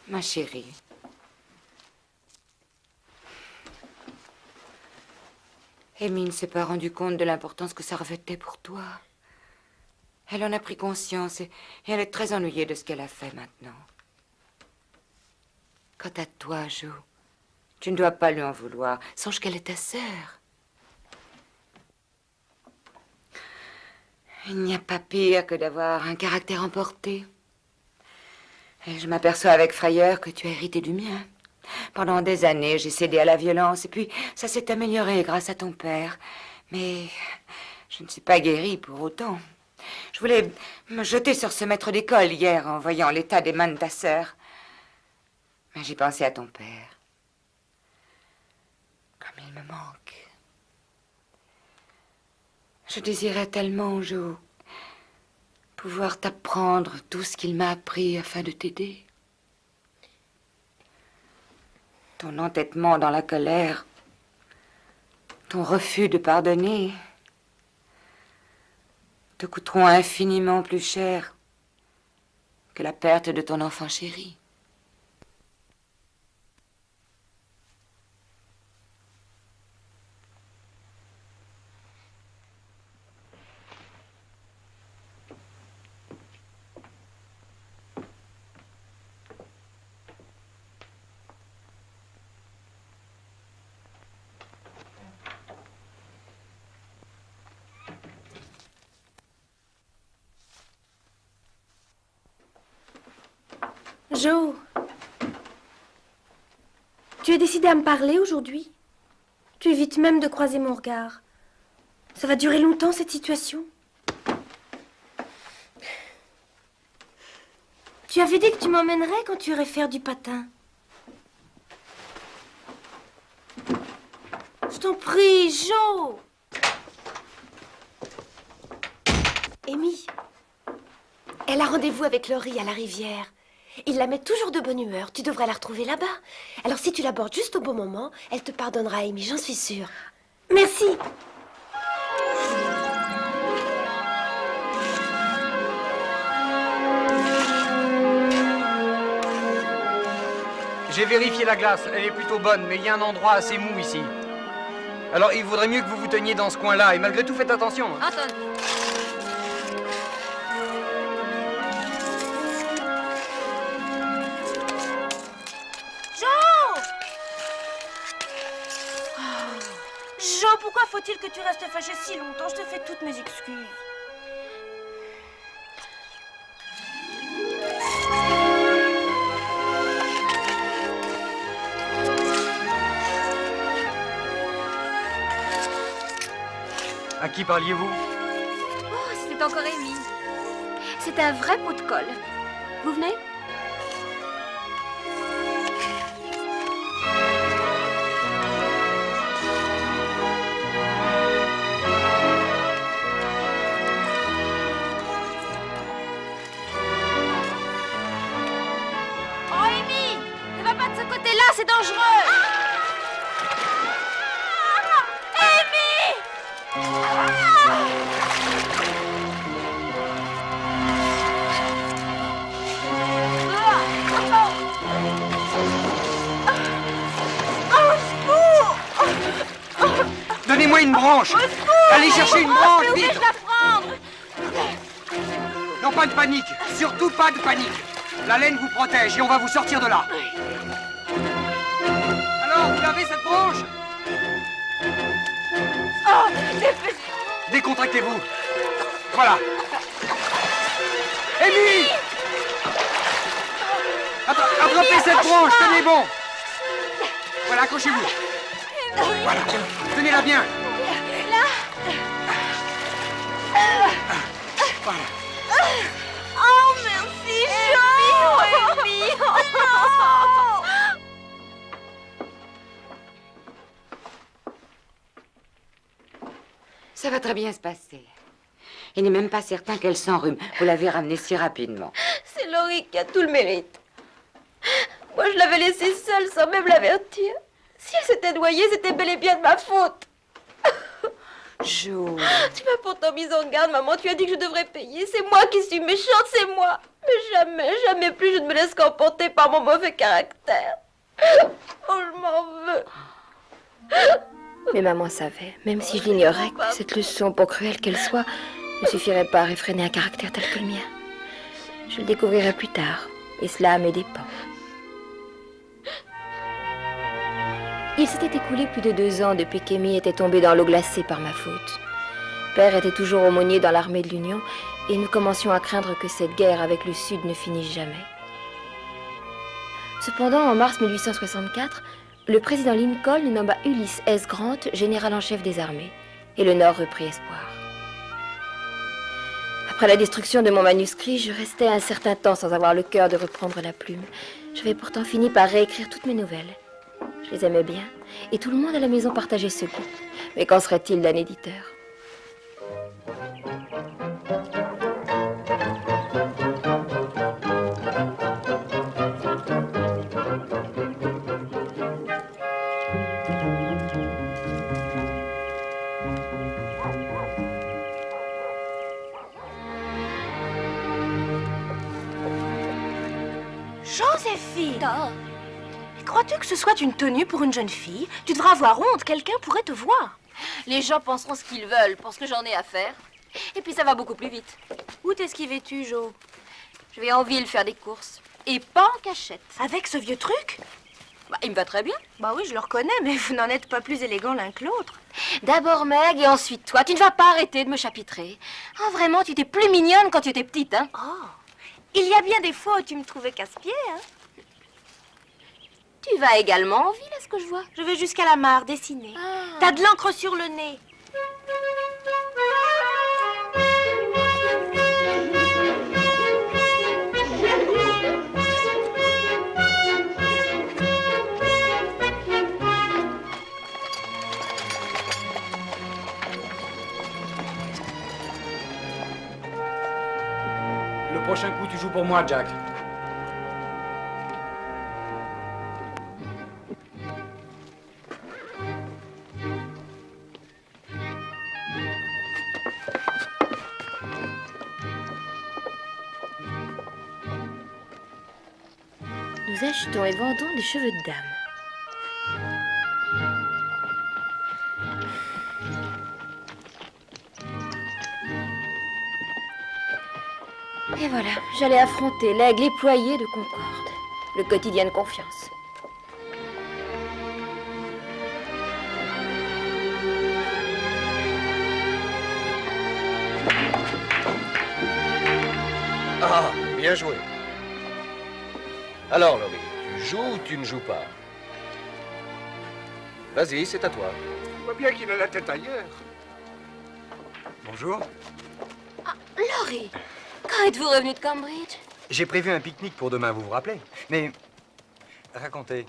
Ma chérie. Amy ne s'est pas rendu compte de l'importance que ça revêtait pour toi. Elle en a pris conscience et elle est très ennuyée de ce qu'elle a fait maintenant. Quant à toi, Jo, tu ne dois pas lui en vouloir. Songe qu'elle est ta sœur. Il n'y a pas pire que d'avoir un caractère emporté. Et je m'aperçois avec frayeur que tu as hérité du mien. Pendant des années, j'ai cédé à la violence, et puis ça s'est amélioré grâce à ton père. Mais je ne suis pas guérie pour autant. Je voulais me jeter sur ce maître d'école hier en voyant l'état des mains de ta sœur. Mais j'ai pensé à ton père. Comme il me manque. Je désirais tellement, Jo, pouvoir t'apprendre tout ce qu'il m'a appris afin de t'aider. Ton entêtement dans la colère, ton refus de pardonner, te coûteront infiniment plus cher que la perte de ton enfant chéri. Jo, tu es décidé à me parler aujourd'hui? Tu évites même de croiser mon regard. Ça va durer longtemps, cette situation? Tu avais dit que tu m'emmènerais quand tu irais faire du patin. Je t'en prie, Jo. Amy, elle a rendez-vous avec Laurie à la rivière. Il la met toujours de bonne humeur. Tu devrais la retrouver là-bas. Alors si tu l'abordes juste au bon moment, elle te pardonnera, Amy, j'en suis sûre. Merci. J'ai vérifié la glace, elle est plutôt bonne, mais il y a un endroit assez mou ici. Alors il vaudrait mieux que vous vous teniez dans ce coin-là, et malgré tout faites attention. Anton. Joe! Joe, pourquoi faut-il que tu restes fâché si longtemps? Je te fais toutes mes excuses. À qui parliez-vous? Oh, c'est encore Amy. C'est un vrai pot de colle. Vous venez? Oh, Amy! Ne va pas de ce côté-là, c'est dangereux! Donnez-moi une branche! Allez chercher une branche, vite! La prendre! Non, pas de panique! Surtout pas de panique! La laine vous protège et on va vous sortir de là! Alors, vous avez cette branche? Oh, Décontractez-vous! Voilà! Amy! Attrapez cette branche, tenez bon! Voilà, accrochez-vous! Voilà, tenez-la bien! Voilà. Oh, merci, Joe! Amy! Oh, Ça va très bien se passer. Il n'est même pas certain qu'elle s'enrhume. Vous l'avez ramenée si rapidement. c'est Laurie qui a tout le mérite. Moi, je l'avais laissée seule sans même l'avertir. Si elle s'était noyée, c'était bel et bien de ma faute. Jo. Tu m'as pourtant mise en garde, maman. Tu as dit que je devrais payer. C'est moi qui suis méchante, c'est moi. Mais jamais, jamais plus je ne me laisse qu'emporter par mon mauvais caractère. Oh, je m'en veux. Mais maman savait, même si je l'ignorais, que cette leçon, pour cruelle qu'elle soit, ne suffirait pas à réfréner un caractère tel que le mien. Je le découvrirai plus tard, et cela à mes dépens. Il s'était écoulé plus de 2 ans depuis qu'Amy était tombée dans l'eau glacée par ma faute. Père était toujours aumônier dans l'armée de l'Union, et nous commencions à craindre que cette guerre avec le Sud ne finisse jamais. Cependant, en mars 1864, le président Lincoln nomma Ulysses S. Grant général en chef des armées, et le Nord reprit espoir. Après la destruction de mon manuscrit, je restais un certain temps sans avoir le cœur de reprendre la plume. J'avais pourtant fini par réécrire toutes mes nouvelles. Je les aimais bien, et tout le monde à la maison partageait ce goût. Mais qu'en serait-il d'un éditeur ? Joséphine! Crois-tu que ce soit une tenue pour une jeune fille? Tu devrais avoir honte, quelqu'un pourrait te voir. Les gens penseront ce qu'ils veulent pour ce que j'en ai à faire. Et puis ça va beaucoup plus vite. Où t'esquivais-tu, Jo? Je vais en ville faire des courses. Et pas en cachette. Avec ce vieux truc? Bah, il me va très bien. Bah oui, je le reconnais, mais vous n'en êtes pas plus élégants l'un que l'autre. D'abord Meg et ensuite toi. Tu ne vas pas arrêter de me chapitrer. Ah, vraiment, tu étais plus mignonne quand tu étais petite, hein? Oh, il y a bien des fois où tu me trouvais casse-pied, hein? Tu vas également en ville, est-ce que je vois? Je vais jusqu'à la mare dessiner. T'as de l'encre sur le nez. Le prochain coup, tu joues pour moi, Jack. nous achetons et vendons des cheveux de dame. Et voilà, j'allais affronter l'aigle éployé de Concorde, le quotidien de confiance. Ah, bien joué. Alors, Laurie, tu joues ou tu ne joues pas? Vas-y, c'est à toi. Je vois bien qu'il a la tête ailleurs. Bonjour. Ah, Laurie, quand êtes-vous revenu de Cambridge? J'ai prévu un pique-nique pour demain, vous vous rappelez? Mais, racontez,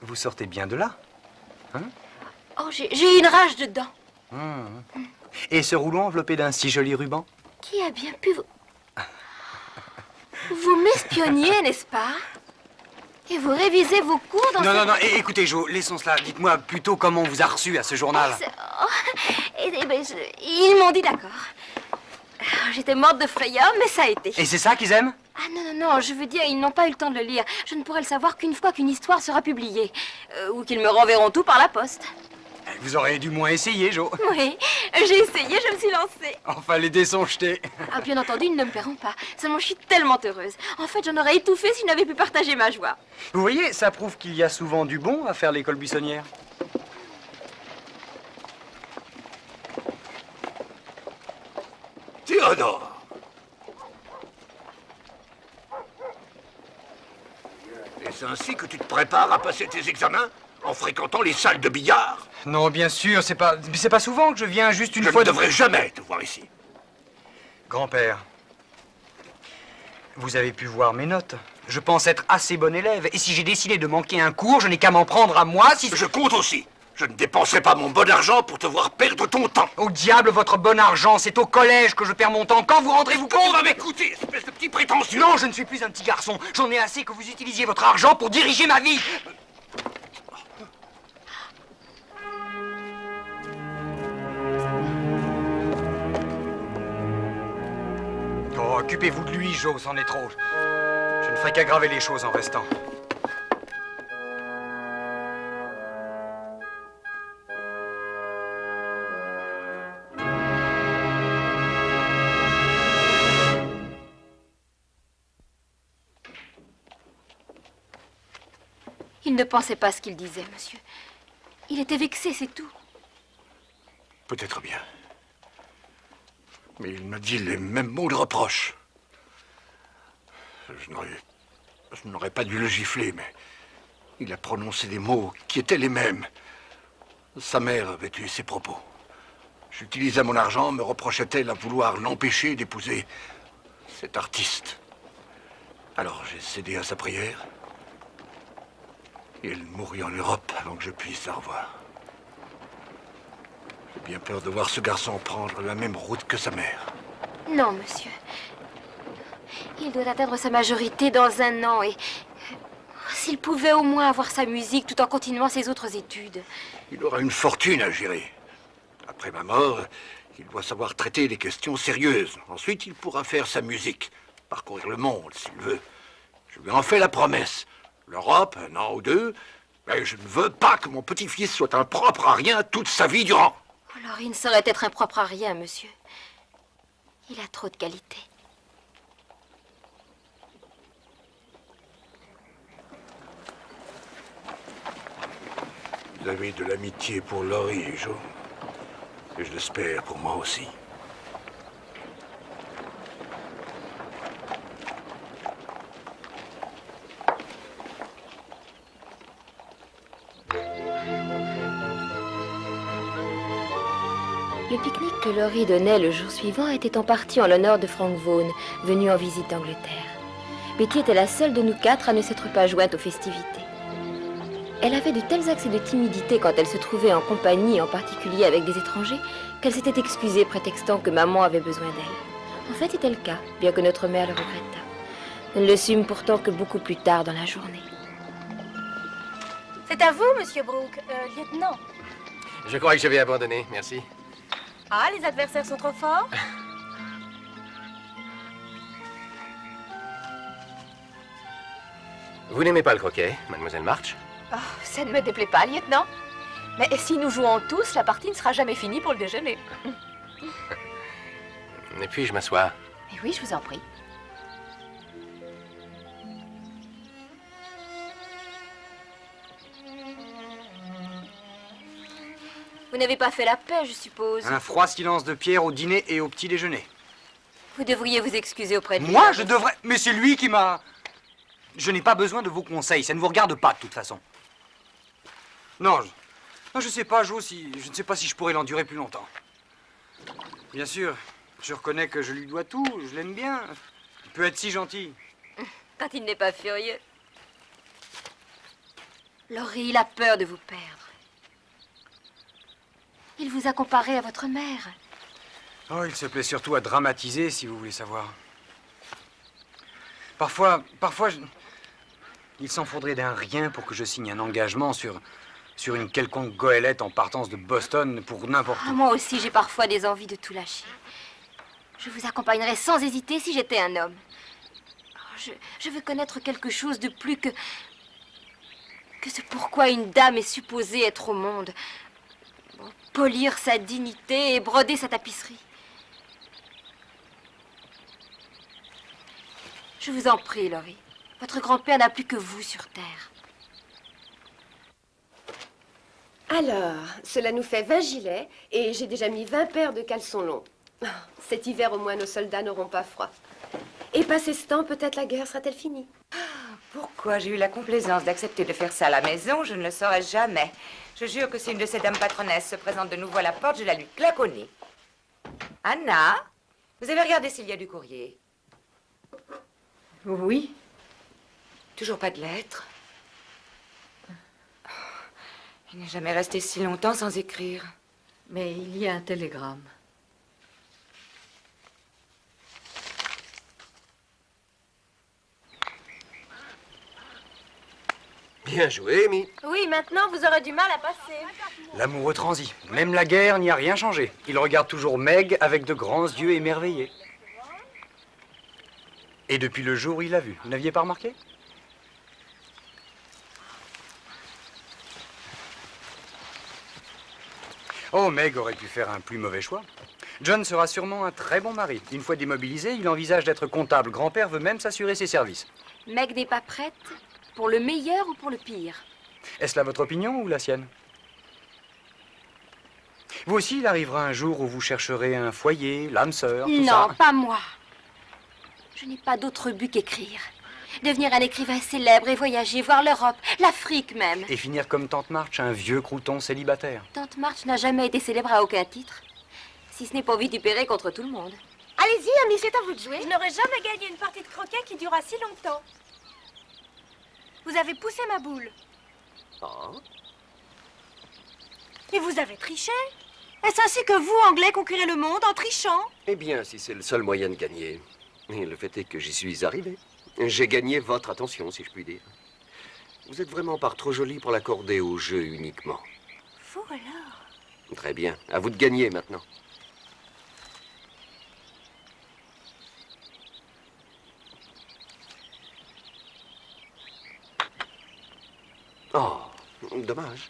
vous sortez bien de là? Hein? Oh, j'ai eu une rage dedans. Et ce rouleau enveloppé d'un si joli ruban? Qui a bien pu vous... Vous m'espionniez, n'est-ce pas? Et vous révisez vos cours dans Non, écoutez, Jo, laissons cela. Dites-moi plutôt comment on vous a reçu à ce journal. Ils m'ont dit d'accord. J'étais morte de frayeur, mais ça a été. Et c'est ça qu'ils aiment? Ah non, je veux dire, ils n'ont pas eu le temps de le lire. Je ne pourrai le savoir qu'une fois qu'une histoire sera publiée. Ou qu'ils me renverront tout par la poste. Vous auriez du moins essayé, Jo. Oui, j'ai essayé, je me suis lancée. Enfin, les dés sont jetés. Ah, bien entendu, ils ne me paieront pas. Seulement, je suis tellement heureuse. En fait, j'en aurais étouffé si je n'avais pu partager ma joie. Vous voyez, ça prouve qu'il y a souvent du bon à faire l'école buissonnière. Théodore! Et c'est ainsi que tu te prépares à passer tes examens? En fréquentant les salles de billard? Non, bien sûr, c'est pas souvent que je viens, juste une fois. Je ne devrais jamais te voir ici. Grand-père, vous avez pu voir mes notes. Je pense être assez bon élève. Et si j'ai décidé de manquer un cours, je n'ai qu'à m'en prendre à moi si... Je compte aussi. Je ne dépenserai pas mon bon argent pour te voir perdre ton temps. Au diable, votre bon argent, c'est au collège que je perds mon temps. Quand vous rentrez, vous compte... Tu vas m'écouter, espèce de petit prétentieux. Non, je ne suis plus un petit garçon. J'en ai assez que vous utilisiez votre argent pour diriger ma vie. Oh, occupez-vous de lui, Jo, c'en est trop. Je ne ferai qu'aggraver les choses en restant. Il ne pensait pas ce qu'il disait, monsieur. Il était vexé, c'est tout. Peut-être bien. Mais il m'a dit les mêmes mots de reproche. Je n'aurais pas dû le gifler, mais il a prononcé des mots qui étaient les mêmes. Sa mère avait eu ses propos. J'utilisais mon argent, me reprochait-elle à vouloir l'empêcher d'épouser cet artiste. Alors j'ai cédé à sa prière. Et elle mourut en Europe avant que je puisse la revoir. J'ai bien peur de voir ce garçon prendre la même route que sa mère. Non, monsieur. Il doit atteindre sa majorité dans 1 an et... S'il pouvait au moins avoir sa musique tout en continuant ses autres études. Il aura une fortune à gérer. Après ma mort, il doit savoir traiter les questions sérieuses. Ensuite, il pourra faire sa musique, parcourir le monde s'il veut. Je lui en fais la promesse. L'Europe, 1 an ou 2, mais je ne veux pas que mon petit-fils soit impropre à rien toute sa vie durant. Alors, il ne saurait être impropre à rien, monsieur. Il a trop de qualités. Vous avez de l'amitié pour Laurie, Jo. Et je l'espère pour moi aussi. Le pique-nique que Laurie donnait le jour suivant était en partie en l'honneur de Frank Vaughan, venu en visite d'Angleterre. Betty était la seule de nous 4 à ne s'être pas jointe aux festivités. Elle avait de tels accès de timidité quand elle se trouvait en compagnie, en particulier avec des étrangers, qu'elle s'était excusée prétextant que maman avait besoin d'elle. En fait, c'était le cas, bien que notre mère le regrettât. Nous ne le sûmes pourtant que beaucoup plus tard dans la journée. C'est à vous, monsieur Brooke, lieutenant. Je crois que je vais abandonner, merci. Ah, les adversaires sont trop forts? Vous n'aimez pas le croquet, mademoiselle March? Oh, ça ne me déplaît pas, lieutenant. Mais si nous jouons tous, la partie ne sera jamais finie pour le déjeuner. Et puis je m'assois. Et oui, je vous en prie. Vous n'avez pas fait la paix, je suppose. Un froid silence de Pierre au dîner et au petit déjeuner. Vous devriez vous excuser auprès de lui. Moi, je devrais... Mais c'est lui qui m'a... Je n'ai pas besoin de vos conseils, ça ne vous regarde pas de toute façon. Non, je sais pas, Jo, je ne sais pas si je pourrais l'endurer plus longtemps. Bien sûr, je reconnais que je lui dois tout, je l'aime bien. Il peut être si gentil. Quand il n'est pas furieux. Laurie, il a peur de vous perdre. Il vous a comparé à votre mère. Oh, il se plaît surtout à dramatiser, si vous voulez savoir. Parfois, il s'en faudrait d'un rien pour que je signe un engagement sur une quelconque goélette en partance de Boston pour n'importe où. Moi aussi, j'ai parfois des envies de tout lâcher. Je vous accompagnerais sans hésiter si j'étais un homme. Je veux connaître quelque chose de plus que ce pourquoi une dame est supposée être au monde. Polir sa dignité et broder sa tapisserie. Je vous en prie, Laurie. Votre grand-père n'a plus que vous sur Terre. Alors, cela nous fait 20 gilets et j'ai déjà mis 20 paires de caleçons longs. Cet hiver, au moins, nos soldats n'auront pas froid. Et passé ce temps, peut-être la guerre sera-t-elle finie. Pourquoi j'ai eu la complaisance d'accepter de faire ça à la maison, je ne le saurais jamais. Je jure que si une de ces dames patronesses se présente de nouveau à la porte, je la lui claque au nez. Anna, vous avez regardé s'il y a du courrier? Oui. Toujours pas de lettre? Il n'est jamais resté si longtemps sans écrire. Mais il y a un télégramme. Bien joué, Amy. Oui, maintenant vous aurez du mal à passer. L'amoureux transi. Même la guerre n'y a rien changé. Il regarde toujours Meg avec de grands yeux émerveillés. Et depuis le jour où il l'a vu, vous n'aviez pas remarqué? Oh, Meg aurait pu faire un plus mauvais choix. John sera sûrement un très bon mari. Une fois démobilisé, il envisage d'être comptable. Grand-père veut même s'assurer ses services. Meg n'est pas prête pour le meilleur ou pour le pire? Est-ce là votre opinion ou la sienne? Vous aussi, il arrivera un jour où vous chercherez un foyer, l'âme sœur, tout ça. Non, pas moi. Je n'ai pas d'autre but qu'écrire. Devenir un écrivain célèbre et voyager, voir l'Europe, l'Afrique même. Et finir comme Tante March, un vieux crouton célibataire. Tante March n'a jamais été célèbre à aucun titre. Si ce n'est pour vitupérer contre tout le monde. Allez-y, Amy, c'est à vous de jouer. Je n'aurais jamais gagné une partie de croquet qui dura si longtemps. Vous avez poussé ma boule. Oh. Et vous avez triché. Est-ce ainsi que vous, Anglais, conquérez le monde en trichant? Eh bien, si c'est le seul moyen de gagner. Et le fait est que j'y suis arrivé. J'ai gagné votre attention, si je puis dire. Vous êtes vraiment par trop jolie pour l'accorder au jeu uniquement. Vous alors? Très bien. À vous de gagner maintenant. Oh, dommage.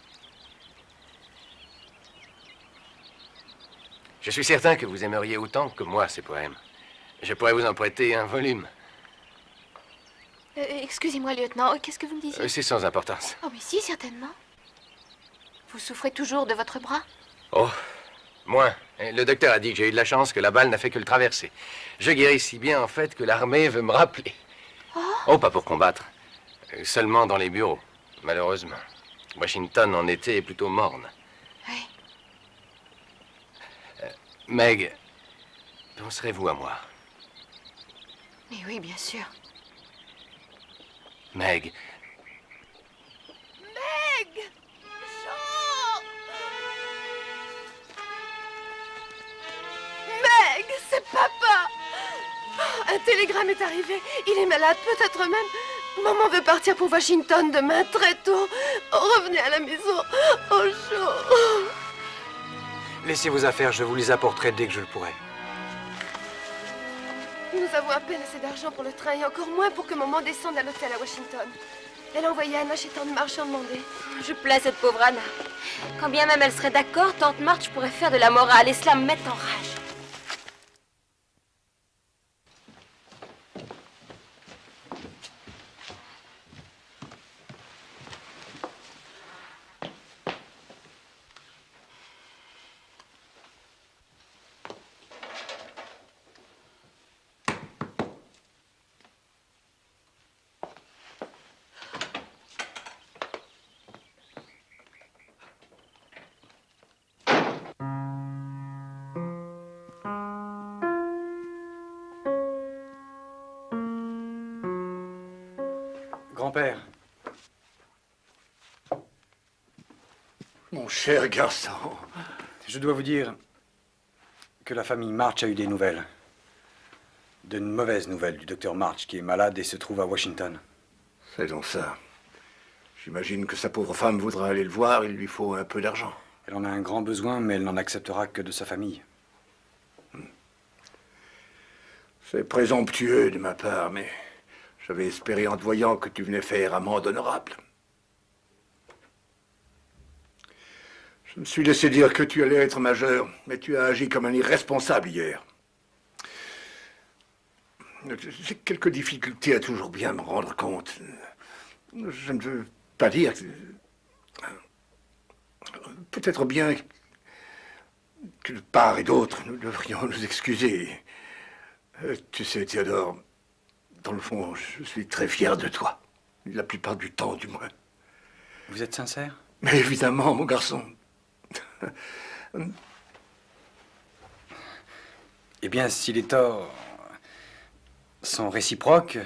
Je suis certain que vous aimeriez autant que moi ces poèmes. Je pourrais vous en prêter un volume. Excusez-moi, lieutenant, qu'est-ce que vous me disiez? C'est sans importance. Oh, mais si, certainement. Vous souffrez toujours de votre bras? Oh, moins. Le docteur a dit que j'ai eu de la chance, que la balle n'a fait que le traverser. Je guéris si bien, en fait, que l'armée veut me rappeler. Oh, pas pour combattre. Seulement dans les bureaux, malheureusement. Washington, en été, est plutôt morne. Oui. Meg, penserez-vous à moi? Mais oui, bien sûr. Meg. Meg! Jean! Meg, c'est papa! Un télégramme est arrivé. Il est malade, peut-être même. Maman veut partir pour Washington demain très tôt. Revenez à la maison. Oh, chaud. Laissez vos affaires, je vous les apporterai dès que je le pourrai. Nous avons à peine assez d'argent pour le train et encore moins pour que maman descende à l'hôtel à Washington. Elle a envoyé Anna chez Tante Marche en demander. Je plains cette pauvre Anna. Quand bien même elle serait d'accord, Tante Marche pourrait faire de la morale et cela me met en rage. Grand-père. Mon cher garçon. Je dois vous dire que la famille March a eu des nouvelles. De mauvaises nouvelles du docteur March qui est malade et se trouve à Washington. C'est donc ça. J'imagine que sa pauvre femme voudra aller le voir, il lui faut un peu d'argent. Elle en a un grand besoin, mais elle n'en acceptera que de sa famille. C'est présomptueux de ma part, mais j'avais espéré en te voyant que tu venais faire amende honorable. Je me suis laissé dire que tu allais être majeur, mais tu as agi comme un irresponsable hier. J'ai quelques difficultés à toujours bien me rendre compte. Je ne veux pas dire que... Peut-être bien que de part et d'autre, nous devrions nous excuser. Tu sais, Théodore, dans le fond, je suis très fier de toi. La plupart du temps, du moins. Vous êtes sincère? Mais évidemment, mon garçon. Eh bien, si les torts sont réciproques,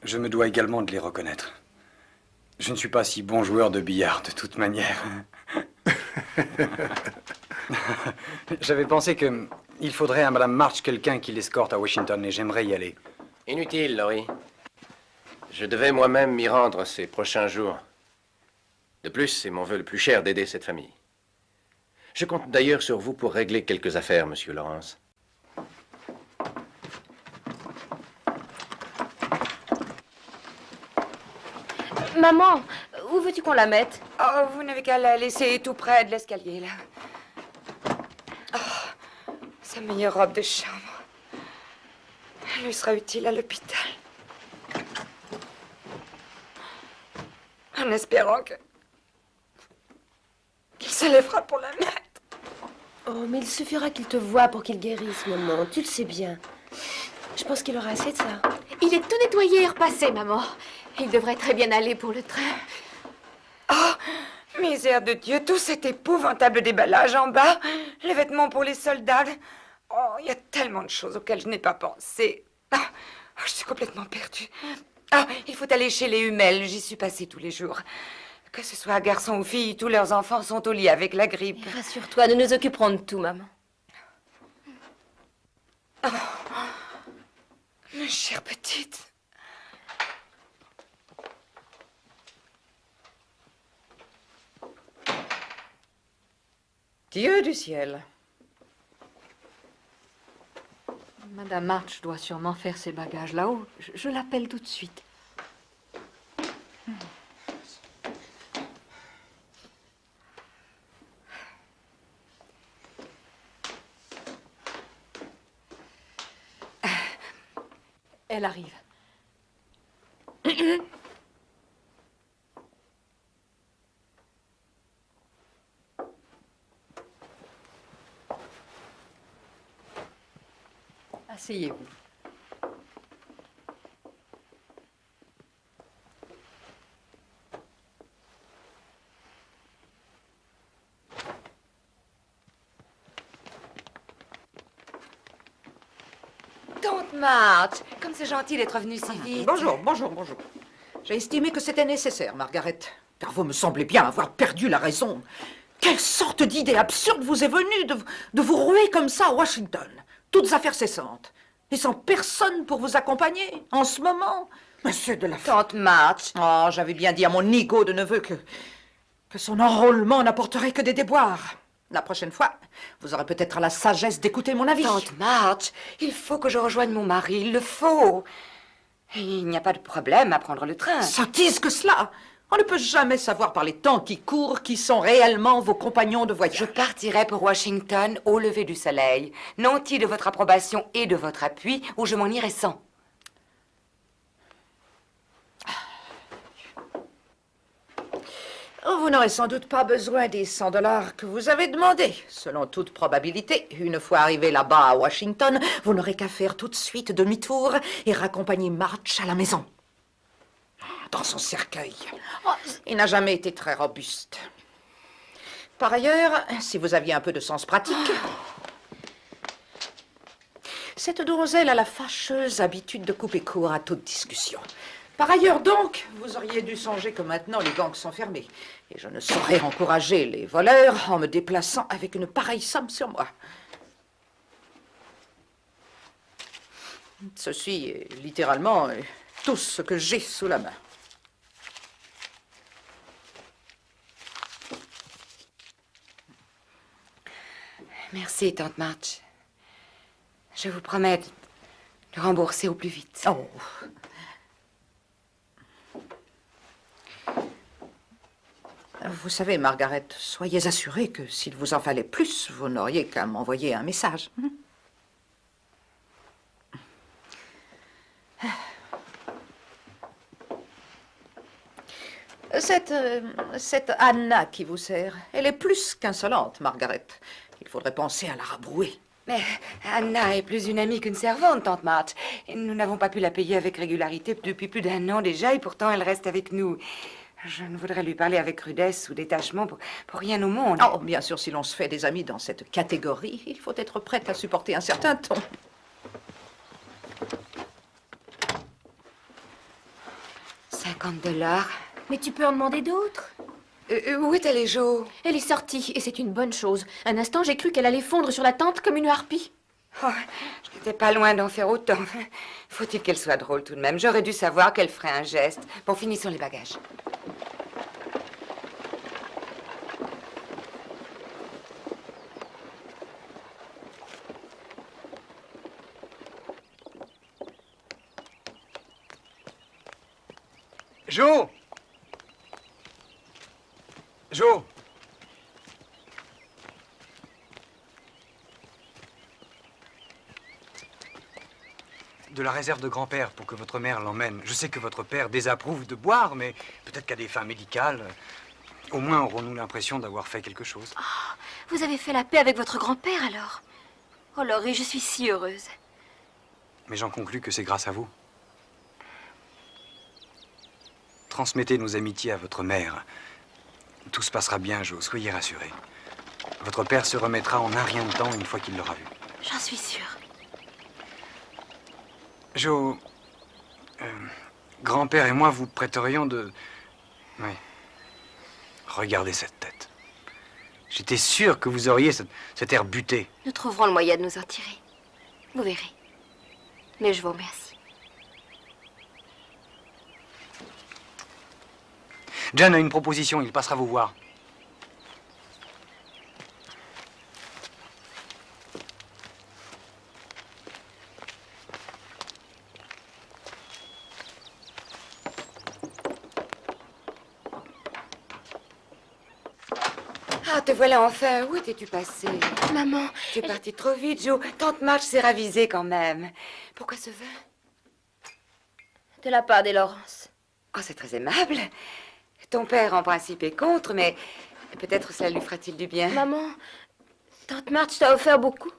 je me dois également de les reconnaître. Je ne suis pas si bon joueur de billard, de toute manière. J'avais pensé qu'il faudrait à Madame March quelqu'un qui l'escorte à Washington et j'aimerais y aller. Inutile, Laurie. Je devais moi-même m'y rendre ces prochains jours. De plus, c'est mon vœu le plus cher d'aider cette famille. Je compte d'ailleurs sur vous pour régler quelques affaires, Monsieur Lawrence. Maman, où veux-tu qu'on la mette? Oh, vous n'avez qu'à la laisser tout près de l'escalier, là. Oh, sa meilleure robe de chambre. Elle lui sera utile à l'hôpital. En espérant qu'il se lèvera pour la mettre. Oh, mais il suffira qu'il te voie pour qu'il guérisse, maman. Tu le sais bien. Je pense qu'il aura assez de ça. Il est tout nettoyé et repassé, maman. Il devrait très bien aller pour le train. Oh, misère de Dieu, tout cet épouvantable déballage en bas, les vêtements pour les soldats. Oh, il y a tellement de choses auxquelles je n'ai pas pensé. Je suis complètement perdue. Il faut aller chez les Hummel, j'y suis passée tous les jours. Que ce soit garçon ou fille, tous leurs enfants sont au lit avec la grippe. Rassure-toi, nous nous occuperons de tout, maman. Oh, ma chère petite. Dieu du ciel. Madame March doit sûrement faire ses bagages là-haut. Je l'appelle tout de suite. Elle arrive. Asseyez-vous. Tante March, comme c'est gentil d'être venue si vite. Bonjour. J'ai estimé que c'était nécessaire, Margaret, car vous me semblez bien avoir perdu la raison. Quelle sorte d'idée absurde vous est venue de vous ruer comme ça à Washington, toutes affaires cessantes, et sans personne pour vous accompagner en ce moment? Monsieur de la... Tante March. Oh, j'avais bien dit à mon nigaud de neveu que son enrôlement n'apporterait que des déboires. La prochaine fois, vous aurez peut-être la sagesse d'écouter mon avis. Tante March, il faut que je rejoigne mon mari, il le faut. Il n'y a pas de problème à prendre le train. Sottise que cela! On ne peut jamais savoir par les temps qui courent qui sont réellement vos compagnons de voyage. Je partirai pour Washington au lever du soleil, nanti de votre approbation et de votre appui, ou je m'en irai sans. Vous n'aurez sans doute pas besoin des 100 $ que vous avez demandés. Selon toute probabilité, une fois arrivé là-bas à Washington, vous n'aurez qu'à faire tout de suite demi-tour et raccompagner March à la maison. Dans son cercueil. Oh, il n'a jamais été très robuste. Par ailleurs, si vous aviez un peu de sens pratique, cette demoiselle a la fâcheuse habitude de couper court à toute discussion. Par ailleurs donc, vous auriez dû songer que maintenant les banques sont fermées. Et je ne saurais encourager les voleurs en me déplaçant avec une pareille somme sur moi. Ceci est littéralement tout ce que j'ai sous la main. Merci, tante March. Je vous promets de rembourser au plus vite. Oh. Vous savez, Margaret, soyez assurée que s'il vous en fallait plus, vous n'auriez qu'à m'envoyer un message. Cette Anna qui vous sert, elle est plus qu'insolente, Margaret. Il faudrait penser à la rabrouer. Mais Anna est plus une amie qu'une servante, tante March. Et nous n'avons pas pu la payer avec régularité depuis plus d'1 an déjà, et pourtant elle reste avec nous. Je ne voudrais lui parler avec rudesse ou détachement pour rien au monde. Oh, bien sûr, si l'on se fait des amis dans cette catégorie, il faut être prête à supporter un certain ton. $50. Mais tu peux en demander d'autres. Où est allée Jo? Elle est sortie, et c'est une bonne chose. Un instant, j'ai cru qu'elle allait fondre sur la tente comme une harpie. Oh, je n'étais pas loin d'en faire autant. Faut-il qu'elle soit drôle tout de même? J'aurais dû savoir qu'elle ferait un geste. Bon, finissons les bagages. Jo! Jo! De la réserve de grand-père pour que votre mère l'emmène. Je sais que votre père désapprouve de boire, mais peut-être qu'à des fins médicales, au moins aurons-nous l'impression d'avoir fait quelque chose. Oh, vous avez fait la paix avec votre grand-père alors? Oh Laurie, je suis si heureuse. Mais j'en conclus que c'est grâce à vous. Transmettez nos amitiés à votre mère. Tout se passera bien, Jo, soyez rassurés. Votre père se remettra en un rien de temps une fois qu'il l'aura vu. J'en suis sûre. Jo, grand-père et moi vous prêterions de... Oui. Regardez cette tête. J'étais sûr que vous auriez cet air buté. Nous trouverons le moyen de nous en tirer. Vous verrez. Mais je vous remercie. John a une proposition, il passera vous voir. Ah, te voilà enfin. Où étais-tu passée? Maman... Tu es partie trop vite, Jo. Tante March s'est ravisée quand même. Pourquoi ce vin? De la part des Laurence. Oh, c'est très aimable. Ton père, en principe, est contre, mais peut-être ça lui fera-t-il du bien. Maman, tante March t'a offert beaucoup.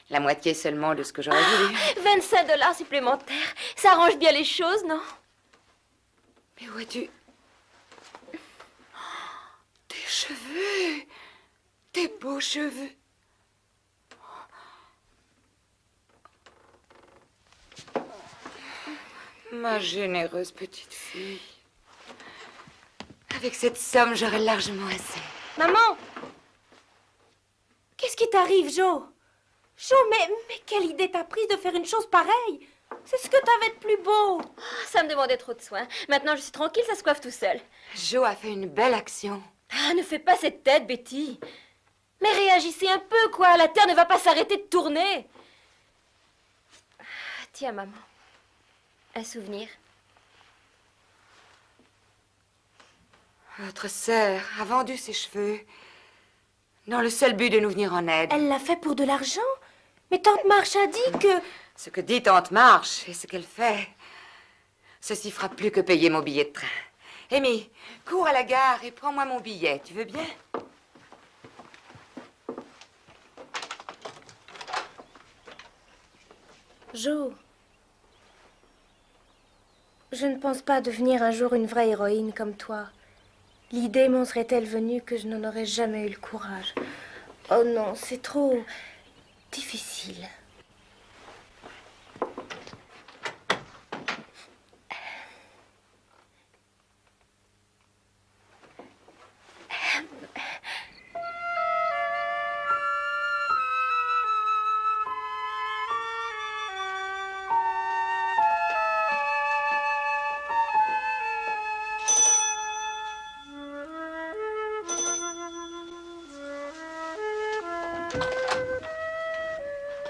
La moitié seulement de ce que j'aurais voulu. 25 $ supplémentaires. Ça arrange bien les choses, non? Mais où as-tu... Tes cheveux! Tes beaux cheveux! Ma généreuse petite fille. Avec cette somme, j'aurais largement assez. Maman! Qu'est-ce qui t'arrive, Jo? Jo, mais quelle idée t'as prise de faire une chose pareille? C'est ce que t'avais de plus beau. Oh, ça me demandait trop de soins. Maintenant, je suis tranquille, ça se coiffe tout seul. Jo a fait une belle action. Ah, ne fais pas cette tête, Betty. Mais réagissez un peu, quoi. La Terre ne va pas s'arrêter de tourner. Ah, tiens, maman. Un souvenir. Votre sœur a vendu ses cheveux dans le seul but de nous venir en aide. Elle l'a fait pour de l'argent? Mais tante Marche a dit que... Ce que dit tante Marche et ce qu'elle fait, ceci fera plus que payer mon billet de train. Amy, cours à la gare et prends-moi mon billet, tu veux bien? Jo, je ne pense pas devenir un jour une vraie héroïne comme toi. L'idée m'en serait-elle venue que je n'en aurais jamais eu le courage. Oh non, c'est trop difficile.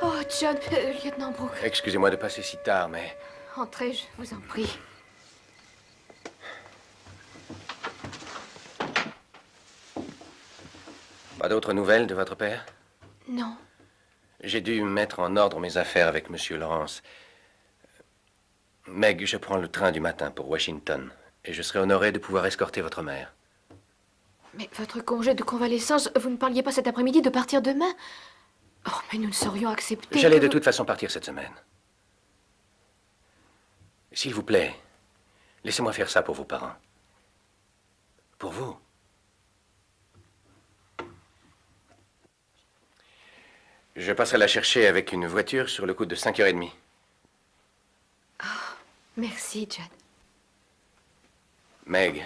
Oh, John, lieutenant Brooke. Excusez-moi de passer si tard, mais... Entrez, je vous en prie. Pas d'autres nouvelles de votre père? Non. J'ai dû mettre en ordre mes affaires avec Monsieur Lawrence. Meg, je prends le train du matin pour Washington. Et je serai honoré de pouvoir escorter votre mère. Mais votre congé de convalescence, vous ne parliez pas cet après-midi de partir demain? Oh, mais nous ne saurions accepter. J'allais que de vous- toute façon partir cette semaine. S'il vous plaît, laissez-moi faire ça pour vos parents. Pour vous. Je passerai la chercher avec une voiture sur le coup de 5h30. Merci, John. Meg.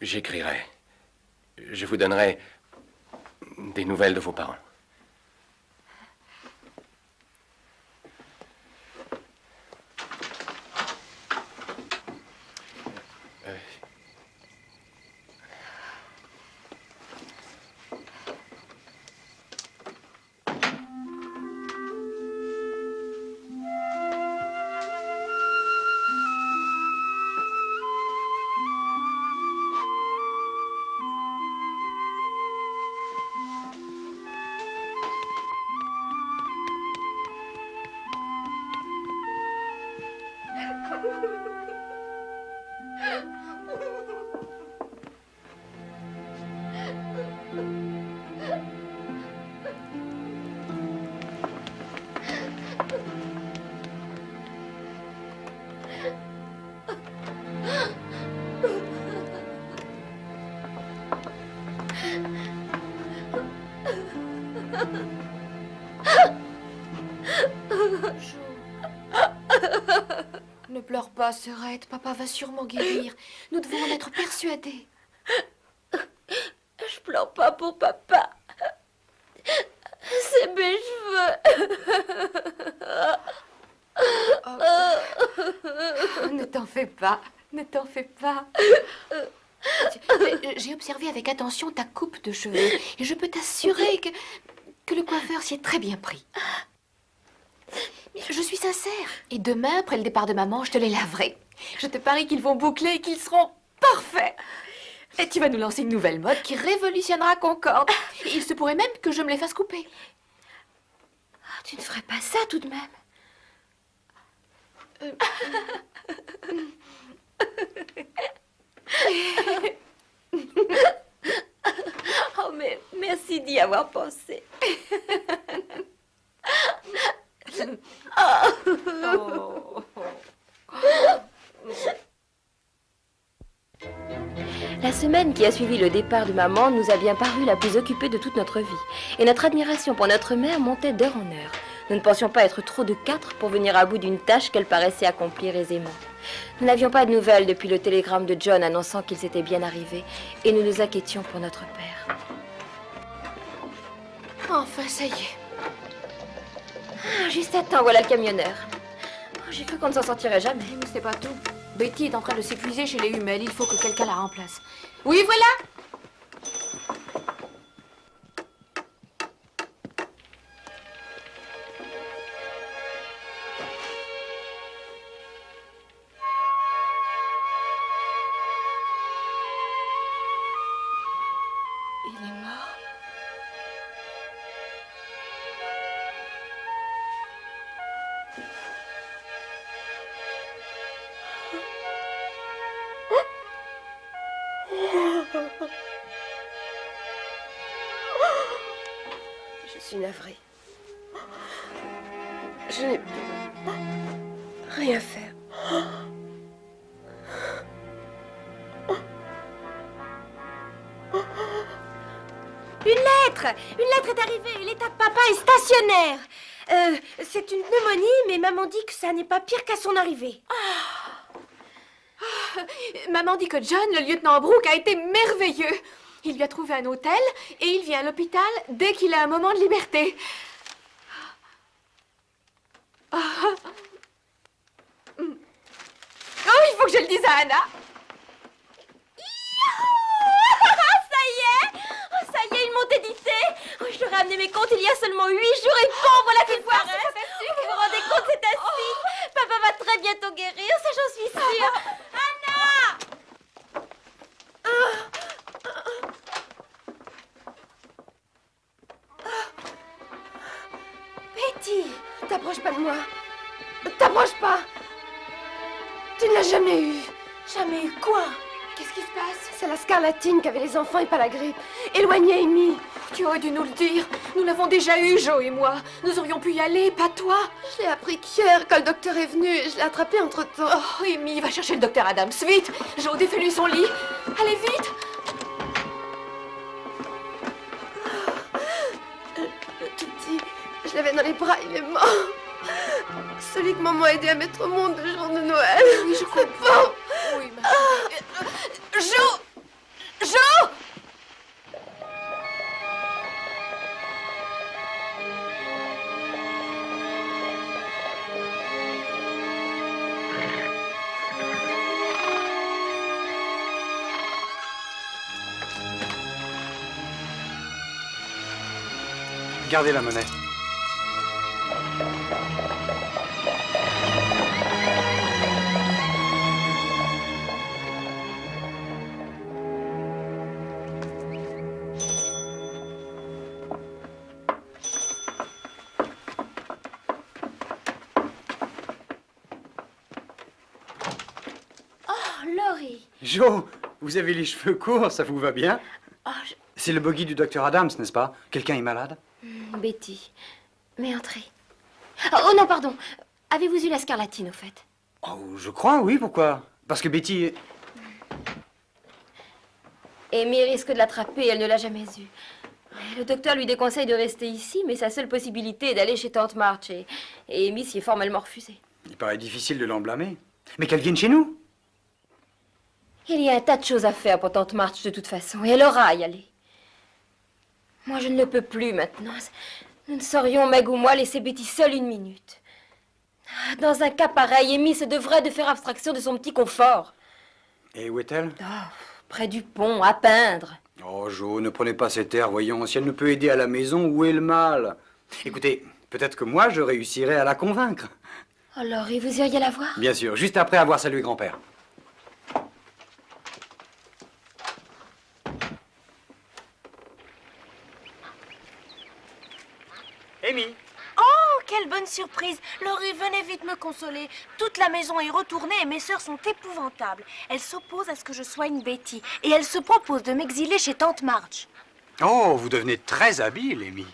J'écrirai. Je vous donnerai des nouvelles de vos parents. Ne pleure pas, sœurette. Papa va sûrement guérir. Nous devons en être persuadés. Je pleure pas pour papa. C'est mes cheveux. Ne t'en fais pas. Ne t'en fais pas. J'ai observé avec attention ta coupe de cheveux. Et je peux t'assurer que le coiffeur s'y est très bien pris. Je suis sincère. Et demain, après le départ de maman, je te les laverai. Je te parie qu'ils vont boucler et qu'ils seront parfaits. Et tu vas nous lancer une nouvelle mode qui révolutionnera Concorde. Et il se pourrait même que je me les fasse couper. Tu ne ferais pas ça tout de même. Oh, mais merci d'y avoir pensé. La semaine qui a suivi le départ de maman nous a bien paru la plus occupée de toute notre vie. Et notre admiration pour notre mère montait d'heure en heure. Nous ne pensions pas être trop de 4 pour venir à bout d'une tâche qu'elle paraissait accomplir aisément. Nous n'avions pas de nouvelles depuis le télégramme de John annonçant qu'il s'était bien arrivé, et nous nous inquiétions pour notre père. Enfin, ça y est. Ah, juste à temps, voilà le camionneur. Oh, j'ai cru qu'on ne s'en sortirait jamais. Mais c'est pas tout. Betty est en train de s'épuiser chez les Hummel. Il faut que quelqu'un la remplace. Oui, voilà. navrée. Je n'ai pu rien faire. Une lettre est arrivée. L'état de papa est stationnaire. C'est une pneumonie, mais maman dit que ça n'est pas pire qu'à son arrivée. Maman dit que John, le lieutenant Brooke, a été merveilleux. Il lui a trouvé un hôtel et il vient à l'hôpital dès qu'il a un moment de liberté. Oh, il faut que je le dise à Anna. Ça y est, ils m'ont édité. Oh, je leur ai amené mes comptes il y a seulement 8 jours et bon, voilà qu'ils paraissent. Vous vous rendez compte, c'est un signe. Papa va très bientôt guérir, ça j'en suis sûre. Anna! Betty, t'approches pas de moi. T'approches pas. Tu ne l'as jamais eu. Jamais eu quoi? Qu'est-ce qui se passe? C'est la scarlatine qu'avaient les enfants et pas la grippe. Éloignez Amy. Tu aurais dû nous le dire. Nous l'avons déjà eu, Joe et moi. Nous aurions pu y aller, pas toi. Je l'ai appris qu'hier, quand le docteur est venu. Je l'ai attrapé entre-temps. Oh, Amy, va chercher le docteur Adams. Vite! Joe, défais-lui son lit. Allez, vite! Le tout petit, je l'avais dans les bras, il est mort. Celui que maman a aidé à mettre au monde le jour de Noël. Oui, je comprends. Oui, ma Joe! Joe! Gardez la monnaie. Laurie. Joe, vous avez les cheveux courts, ça vous va bien? C'est le buggy du docteur Adams, n'est-ce pas? Quelqu'un est malade? Betty, mais entrez. Oh non, pardon. Avez-vous eu la scarlatine, au fait? Oh, je crois, oui, pourquoi? Parce que Betty... Amy risque de l'attraper, elle ne l'a jamais eue. Le docteur lui déconseille de rester ici, mais sa seule possibilité est d'aller chez Tante March, et Amy s'y est formellement refusée. Il paraît difficile de l'en blâmer. Mais qu'elle vienne chez nous. Il y a un tas de choses à faire pour Tante March de toute façon, et elle aura à y aller. Moi, je ne le peux plus maintenant. Nous ne saurions, Meg ou moi, laisser Betty seule une minute. Dans un cas pareil, Amy se devrait de faire abstraction de son petit confort. Et où est-elle? Près du pont, à peindre. Oh, Jo, ne prenez pas cet air, voyons. Si elle ne peut aider à la maison, où est le mal? Écoutez, peut-être que moi, je réussirai à la convaincre. Alors, et vous iriez la voir? Bien sûr, juste après avoir salué grand-père. Amy. Oh, quelle bonne surprise! Laurie, venez vite me consoler. Toute la maison est retournée et mes sœurs sont épouvantables. Elles s'opposent à ce que je soigne Betty et elles se proposent de m'exiler chez Tante March. Oh, vous devenez très habile, Amy.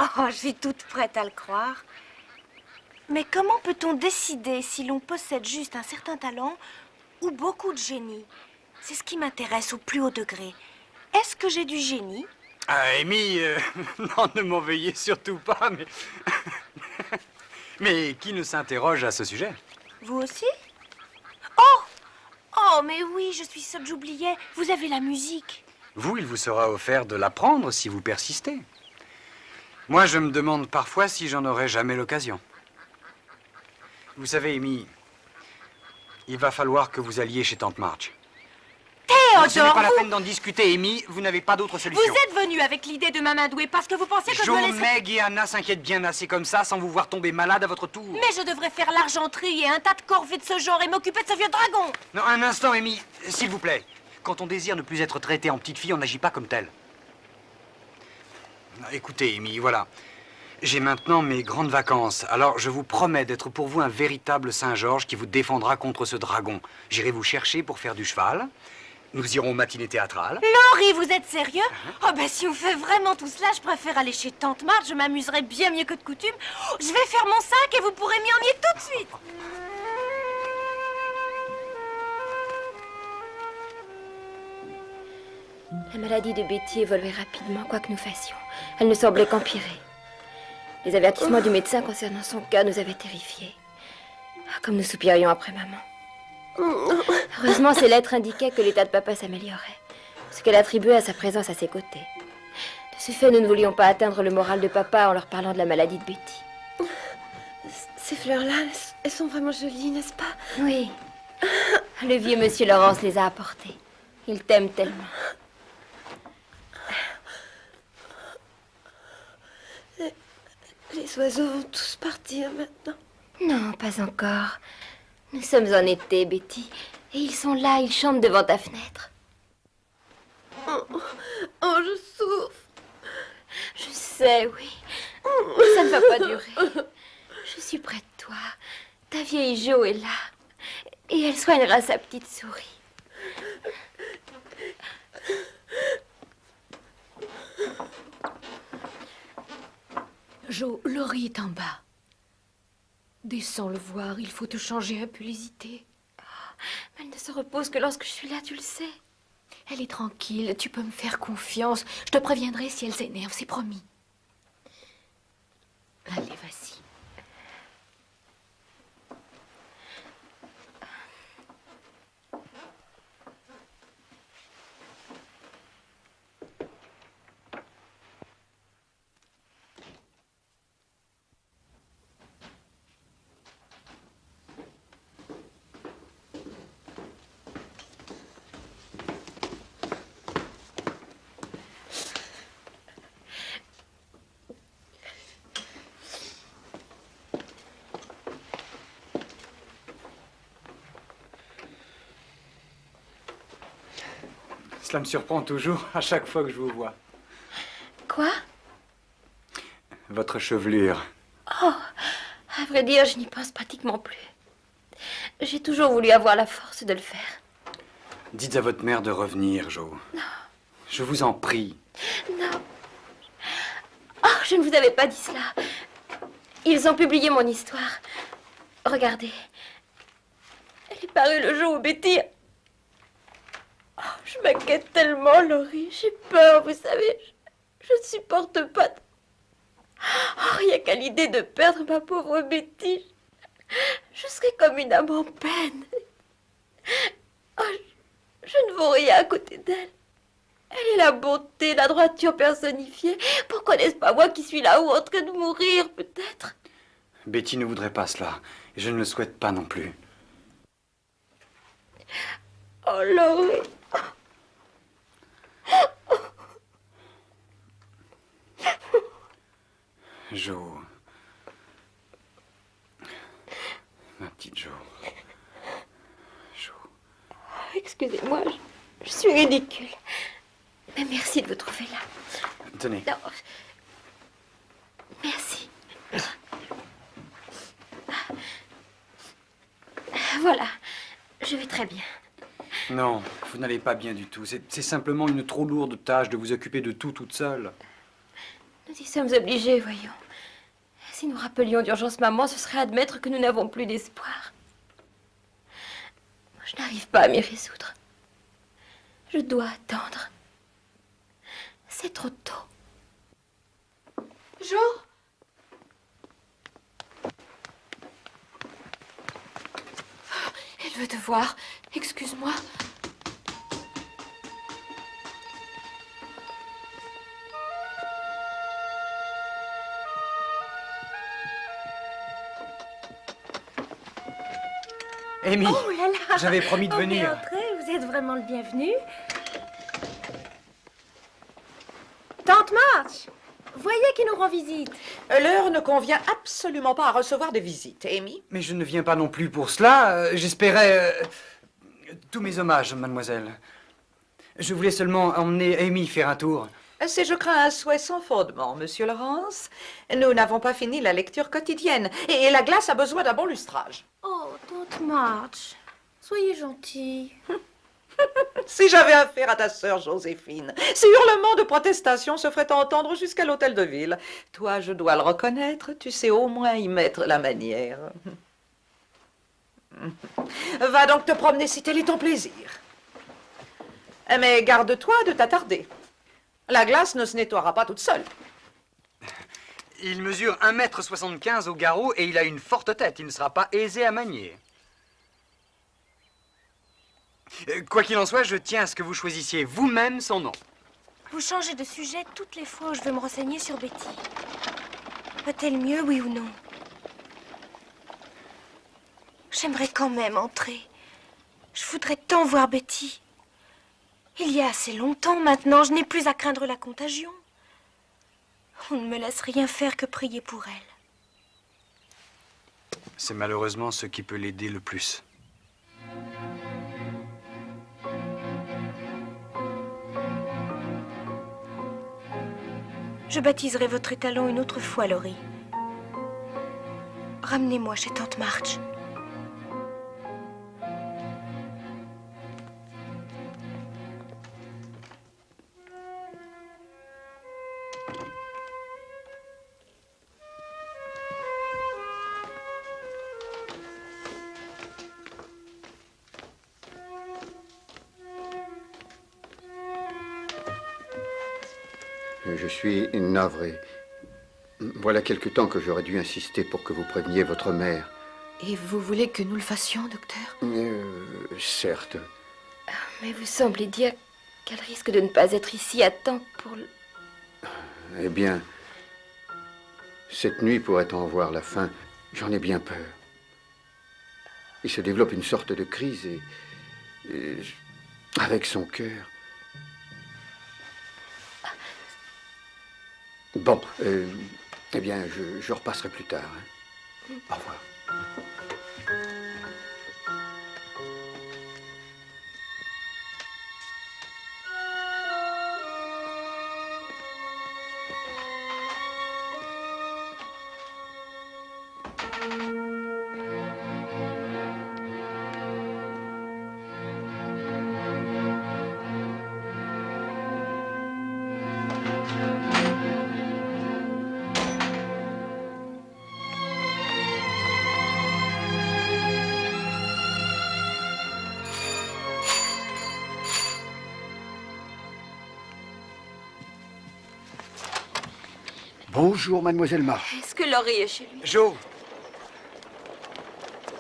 Oh, je suis toute prête à le croire. Mais comment peut-on décider si l'on possède juste un certain talent ou beaucoup de génie? C'est ce qui m'intéresse au plus haut degré. Est-ce que j'ai du génie? Ah, Amy, non, ne m'en veuillez surtout pas, mais... mais qui ne s'interroge à ce sujet? Vous aussi? Oh! Oh, mais oui, je suis sotte, j'oubliais. Vous avez la musique. Vous, il vous sera offert de l'apprendre si vous persistez. Moi, je me demande parfois si j'en aurai jamais l'occasion. Vous savez, Amy, il va falloir que vous alliez chez Tante March. Théodore, ce n'est pas la peine d'en discuter, Amy. Vous n'avez pas d'autre solution. Vous êtes venu avec l'idée de m'amadouer parce que vous pensiez que je me laisserais... Meg et Anna s'inquiètent bien assez comme ça sans vous voir tomber malade à votre tour. Mais je devrais faire l'argenterie et un tas de corvées de ce genre et m'occuper de ce vieux dragon. Non, un instant, Amy, s'il vous plaît. Quand on désire ne plus être traité en petite fille, on n'agit pas comme tel. Écoutez, Amy, voilà. J'ai maintenant mes grandes vacances, alors je vous promets d'être pour vous un véritable Saint-Georges qui vous défendra contre ce dragon. J'irai vous chercher pour faire du cheval, Nous irons aux matinées théâtrales. Laurie, vous êtes sérieux? Oh ben si on fait vraiment tout cela, je préfère aller chez Tante Marthe, je m'amuserai bien mieux que de coutume. Je vais faire mon sac et vous pourrez m'y emmener tout de suite. La maladie de Betty évoluait rapidement, quoi que nous fassions. Elle ne semblait qu'empirer. Les avertissements du médecin concernant son cas nous avaient terrifiés. Ah, comme nous soupirions après maman. Heureusement, ces lettres indiquaient que l'état de papa s'améliorait, ce qu'elle attribuait à sa présence à ses côtés. De ce fait, nous ne voulions pas atteindre le moral de papa en leur parlant de la maladie de Betty. Ces fleurs-là, elles sont vraiment jolies, n'est-ce pas? Oui. Le vieux monsieur Laurence les a apportées. Il t'aime tellement. Les oiseaux vont tous partir maintenant. Non, pas encore. Nous sommes en été, Betty. Et ils sont là, ils chantent devant ta fenêtre. Oh, je souffre. Je sais, oui. Mais ça ne va pas durer. Je suis près de toi. Ta vieille Jo est là. Et elle soignera sa petite souris. Jo, Laurie est en bas. Descends le voir, il faut te changer un peu les idées. Elle ne se repose que lorsque je suis là, tu le sais. Elle est tranquille, tu peux me faire confiance. Je te préviendrai si elle s'énerve, c'est promis. Allez, vas-y. Cela me surprend toujours à chaque fois que je vous vois. Quoi? Votre chevelure. Oh, à vrai dire, je n'y pense pratiquement plus. J'ai toujours voulu avoir la force de le faire. Dites à votre mère de revenir, Jo. Non. Je vous en prie. Non. Oh, je ne vous avais pas dit cela. Ils ont publié mon histoire. Regardez. Elle est parue le jour où Betty... Oh, je m'inquiète tellement, Laurie. J'ai peur, vous savez. Je ne supporte pas... Oh, rien qu'à l'idée de perdre ma pauvre Betty. Je serais comme une âme en peine. Oh, je ne vaux rien à côté d'elle. Elle est la bonté, la droiture personnifiée. Pourquoi n'est-ce pas moi qui suis là-haut en train de mourir, peut-être? Betty ne voudrait pas cela. Et je ne le souhaite pas non plus. Oh, Laurie. Jo. Ma petite Jo. Jo. Excusez-moi, je suis ridicule. Mais merci de vous trouver là. Tenez. Non. Merci. Voilà, je vais très bien. Non, vous n'allez pas bien du tout. C'est simplement une trop lourde tâche de vous occuper de tout toute seule. Nous y sommes obligés, voyons. Si nous rappelions d'urgence maman, ce serait admettre que nous n'avons plus d'espoir. Je n'arrive pas à m'y résoudre. Je dois attendre. C'est trop tôt. Jo? Elle veut te voir. Excuse-moi. Amy, Oh là là! j'avais promis de venir. Entrez, vous êtes vraiment le bienvenu. Tante March, voyez qui nous rend visite. L'heure ne convient absolument pas à recevoir des visites, Amy. Mais je ne viens pas non plus pour cela. J'espérais... tous mes hommages, mademoiselle. Je voulais seulement emmener Amy faire un tour. C'est, je crains, un souhait sans fondement, monsieur Laurence. Nous n'avons pas fini la lecture quotidienne. Et la glace a besoin d'un bon lustrage. Oh, Tante March, soyez gentille. Si j'avais affaire à ta sœur Joséphine, ces hurlements de protestation se feraient entendre jusqu'à l'hôtel de ville. Toi, je dois le reconnaître, tu sais au moins y mettre la manière. Va donc te promener si tel est ton plaisir. Mais garde-toi de t'attarder. La glace ne se nettoiera pas toute seule. Il mesure 1,75 m au garrot et il a une forte tête. Il ne sera pas aisé à manier. Quoi qu'il en soit, je tiens à ce que vous choisissiez vous-même son nom. Vous changez de sujet toutes les fois où je veux me renseigner sur Betty. Va-t-elle mieux, oui ou non? J'aimerais quand même entrer. Je voudrais tant voir Betty. Il y a assez longtemps maintenant, je n'ai plus à craindre la contagion. On ne me laisse rien faire que prier pour elle. C'est malheureusement ce qui peut l'aider le plus. Je baptiserai votre étalon une autre fois, Laurie. Ramenez-moi chez Tante March. Je suis navré. Voilà quelque temps que j'aurais dû insister pour que vous préveniez votre mère. Et vous voulez que nous le fassions, docteur? Certes. Mais vous semblez dire qu'elle risque de ne pas être ici à temps pour le... Eh bien, cette nuit pourrait en voir la fin. J'en ai bien peur. Il se développe une sorte de crise et avec son cœur. Bon, eh bien, je repasserai plus tard. Hein. Au revoir. Bonjour, mademoiselle March. Est-ce que Laurie est chez lui? Joe!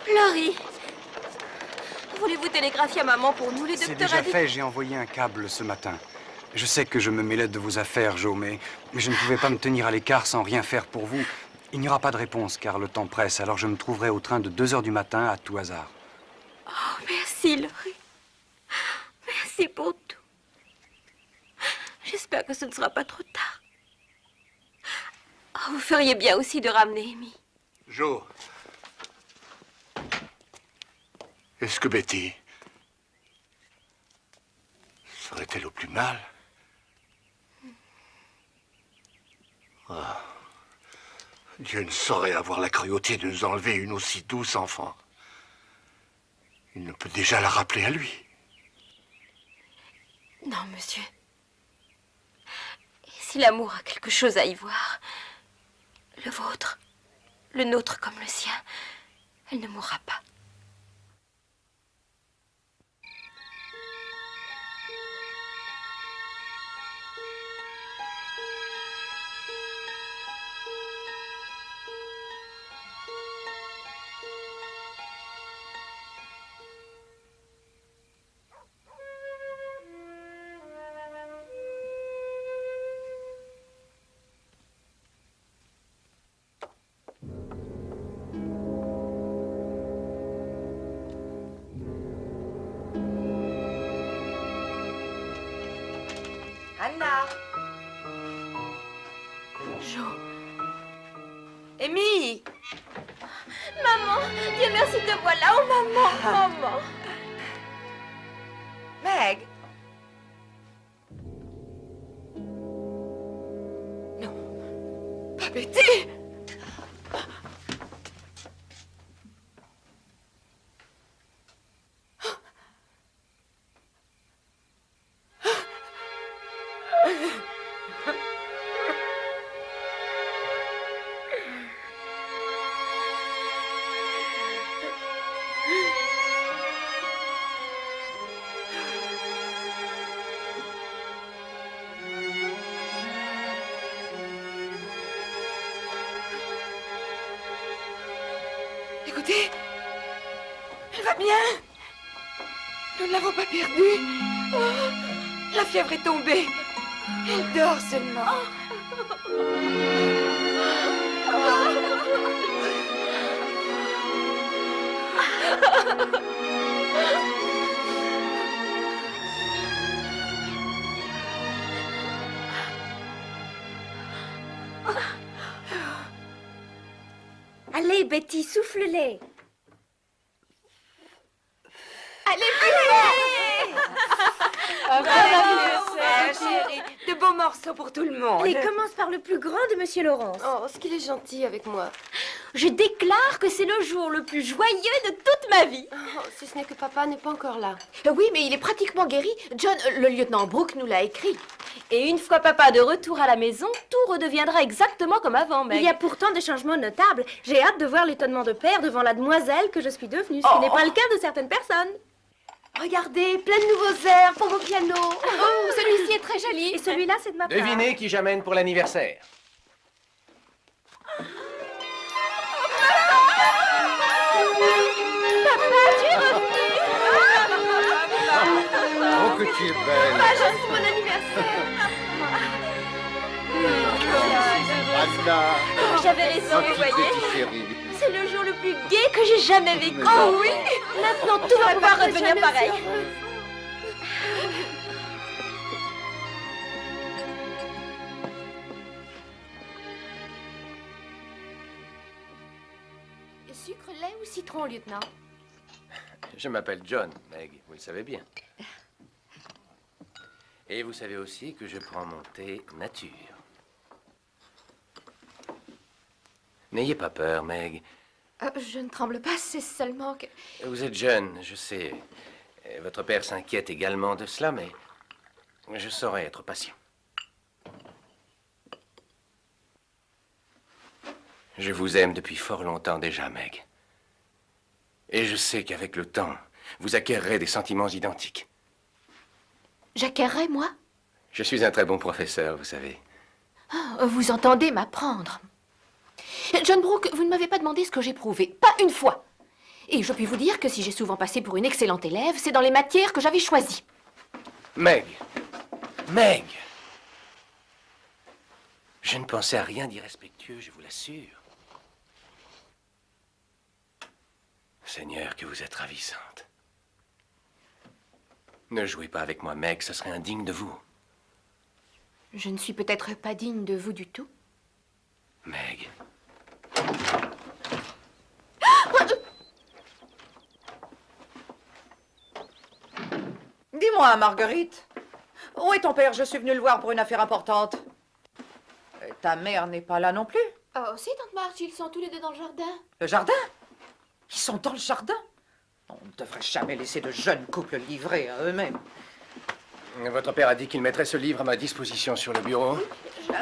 Laurie! Voulez-vous télégraphier à maman pour nous? Les C'est docteurs déjà a dit... fait, j'ai envoyé un câble ce matin. Je sais que je me mêlais de vos affaires, Joe, mais je ne pouvais pas me tenir à l'écart sans rien faire pour vous. Il n'y aura pas de réponse, car le temps presse, alors je me trouverai au train de 2 h du matin, à tout hasard. Oh, merci, Laurie. Merci pour tout. J'espère que ce ne sera pas trop tard. Oh, vous feriez bien aussi de ramener Amy. Joe. Est-ce que Betty serait-elle au plus mal? Ah. Dieu ne saurait avoir la cruauté de nous enlever une aussi douce enfant. Il ne peut déjà la rappeler à lui. Non, monsieur. Et si l'amour a quelque chose à y voir, le vôtre, le nôtre comme le sien, elle ne mourra pas. Anna. Jo. Amy. Maman, Dieu merci, te voilà. Oh, maman, maman. Meg. Pas Betty! Écoutez, elle va bien. Nous ne l'avons pas perdue. Oh, la fièvre est tombée. Elle dort seulement. Allez, Betty, souffle-les. Allez, Chérie, de beaux morceaux pour tout le monde. Allez, commence par le plus grand de Monsieur Laurence. Oh, ce qu'il est gentil avec moi. Je déclare que c'est le jour le plus joyeux de toute ma vie. Oh, si ce n'est que papa n'est pas encore là. Oui, mais il est pratiquement guéri. John, le lieutenant Brooke nous l'a écrit. Et une fois papa de retour à la maison, tout redeviendra exactement comme avant, Meg. Il y a pourtant des changements notables. J'ai hâte de voir l'étonnement de père devant la demoiselle que je suis devenue, ce qui n'est pas le cas de certaines personnes. Regardez, plein de nouveaux airs pour mon piano. Oh, celui-ci est très joli. Et celui-là, c'est de ma part. Devinez qui j'amène pour l'anniversaire. Oh, que tu es belle. Pas juste pour mon anniversaire. Anna. J'avais raison, vous voyez. C'est le jour le plus gai que j'ai jamais vécu. Oh oui. Maintenant, tout va pouvoir redevenir pareil. Sucre, lait ou citron, lieutenant? Je m'appelle John, Meg, vous le savez bien. Et vous savez aussi que je prends mon thé nature. N'ayez pas peur, Meg. Je ne tremble pas, c'est seulement que... Vous êtes jeune, je sais. Et votre père s'inquiète également de cela, mais je saurai être patient. Je vous aime depuis fort longtemps déjà, Meg. Et je sais qu'avec le temps, vous acquerrez des sentiments identiques. J'acquerrai, moi? Je suis un très bon professeur, vous savez. Oh, vous entendez m'apprendre. John Brooke, vous ne m'avez pas demandé ce que j'éprouvais. Pas une fois. Et je puis vous dire que si j'ai souvent passé pour une excellente élève, c'est dans les matières que j'avais choisies. Meg! Meg! Je ne pensais à rien d'irrespectueux, je vous l'assure. Seigneur, que vous êtes ravissante. Ne jouez pas avec moi, Meg, ce serait indigne de vous. Je ne suis peut-être pas digne de vous du tout. Meg. Dis-moi, Marguerite, où est ton père? Je suis venue le voir pour une affaire importante. Et ta mère n'est pas là non plus? Oh, si, tante Marge, ils sont tous les deux dans le jardin. Le jardin? Ils sont dans le jardin? On ne devrait jamais laisser de jeunes couples livrés à eux-mêmes. Votre père a dit qu'il mettrait ce livre à ma disposition sur le bureau.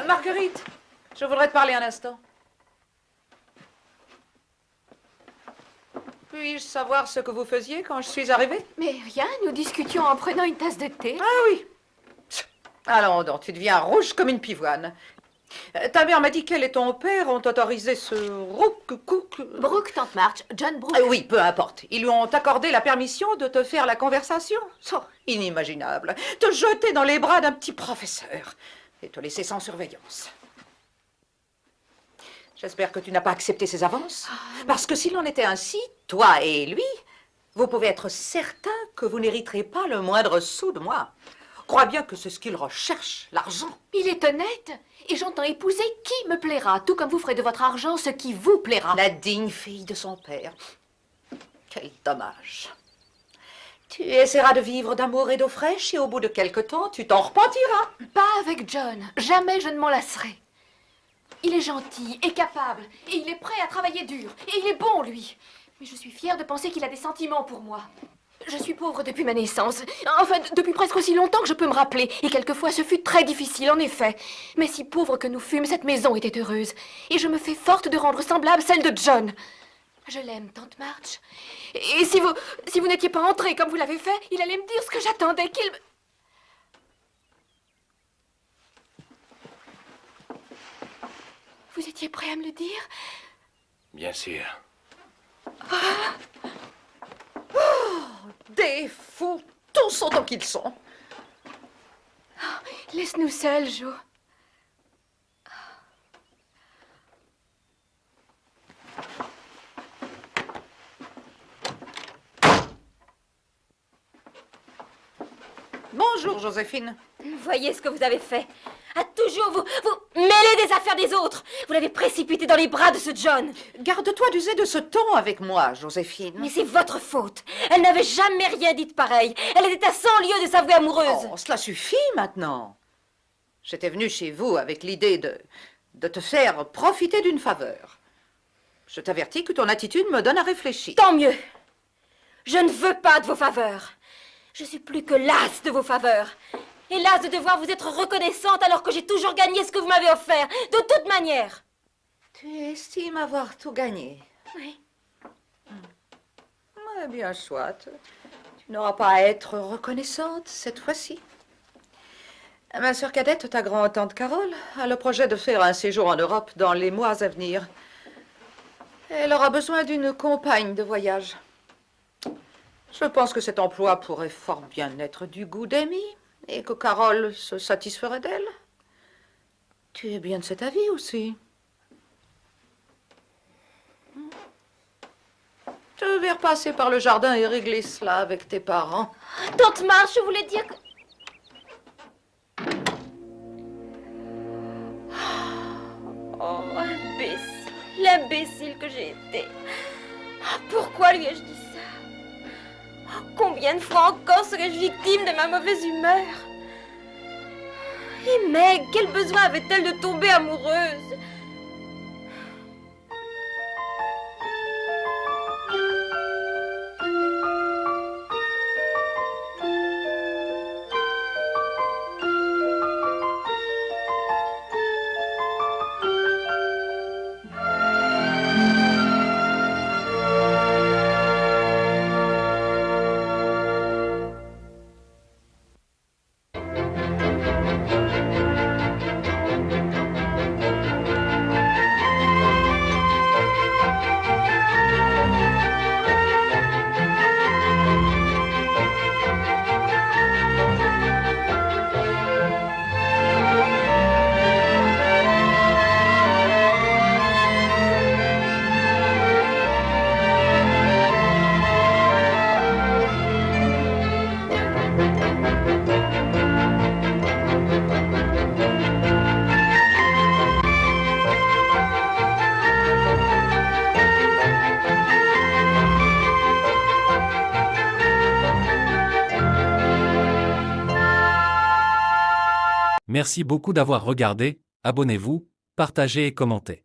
Marguerite, je voudrais te parler un instant. Puis-je savoir ce que vous faisiez quand je suis arrivée? Mais rien, nous discutions en prenant une tasse de thé. Ah oui. Allons donc, tu deviens rouge comme une pivoine. Ta mère m'a dit qu'elle et ton père ont autorisé ce Brooke, tante Marge, John Brooke. Oui, peu importe. Ils lui ont accordé la permission de te faire la conversation. Oh, inimaginable. Te jeter dans les bras d'un petit professeur et te laisser sans surveillance. J'espère que tu n'as pas accepté ses avances. Parce que s'il en était ainsi, toi et lui, vous pouvez être certain que vous n'hériterez pas le moindre sou de moi. Crois bien que c'est ce qu'il recherche, l'argent. Il est honnête et j'entends épouser qui me plaira, tout comme vous ferez de votre argent ce qui vous plaira. La digne fille de son père. Quel dommage. Tu essaieras de vivre d'amour et d'eau fraîche et au bout de quelque temps, tu t'en repentiras. Pas avec John. Jamais je ne m'en lasserai. Il est gentil et capable et il est prêt à travailler dur et il est bon, lui. Mais je suis fière de penser qu'il a des sentiments pour moi. Je suis pauvre depuis ma naissance. Enfin, depuis presque aussi longtemps que je peux me rappeler. Et quelquefois, ce fut très difficile, en effet. Mais si pauvre que nous fûmes, cette maison était heureuse. Et je me fais forte de rendre semblable celle de John. Je l'aime, tante Marge. Et si vous n'étiez pas entrée comme vous l'avez fait, il allait me dire ce que j'attendais, qu'il me... Vous étiez prêt à me le dire? Bien sûr. sont tant qu'ils sont. Laisse-nous seuls, Jo. Bonjour, Joséphine. Voyez ce que vous avez fait. À toujours vous mêler des affaires des autres. Vous l'avez précipité dans les bras de ce John. Garde-toi d'user de ce ton avec moi, Joséphine. Mais c'est votre faute. Elle n'avait jamais rien dit de pareil. Elle était à 100 lieues de s'avouer amoureuse. Oh, cela suffit maintenant. J'étais venue chez vous avec l'idée de te faire profiter d'une faveur. Je t'avertis que ton attitude me donne à réfléchir. Tant mieux. Je ne veux pas de vos faveurs. Je suis plus que lasse de vos faveurs. Et lasse de devoir vous être reconnaissante alors que j'ai toujours gagné ce que vous m'avez offert, de toute manière. Tu estimes avoir tout gagné? Oui. Eh bien, soit. Tu n'auras pas à être reconnaissante cette fois-ci. Ma sœur cadette, ta grand-tante Carole, a le projet de faire un séjour en Europe dans les mois à venir. Elle aura besoin d'une compagne de voyage. Je pense que cet emploi pourrait fort bien être du goût d'Amy et que Carole se satisferait d'elle. Tu es bien de cet avis aussi. Je vais repasser par le jardin et régler cela avec tes parents. Tante Marche, je voulais dire que... Oh, imbécile, l'imbécile que j'ai été. Pourquoi lui ai-je dit ça? Combien de fois encore serais-je victime de ma mauvaise humeur? Et Meg, quel besoin avait-elle de tomber amoureuse? Merci beaucoup d'avoir regardé, abonnez-vous, partagez et commentez.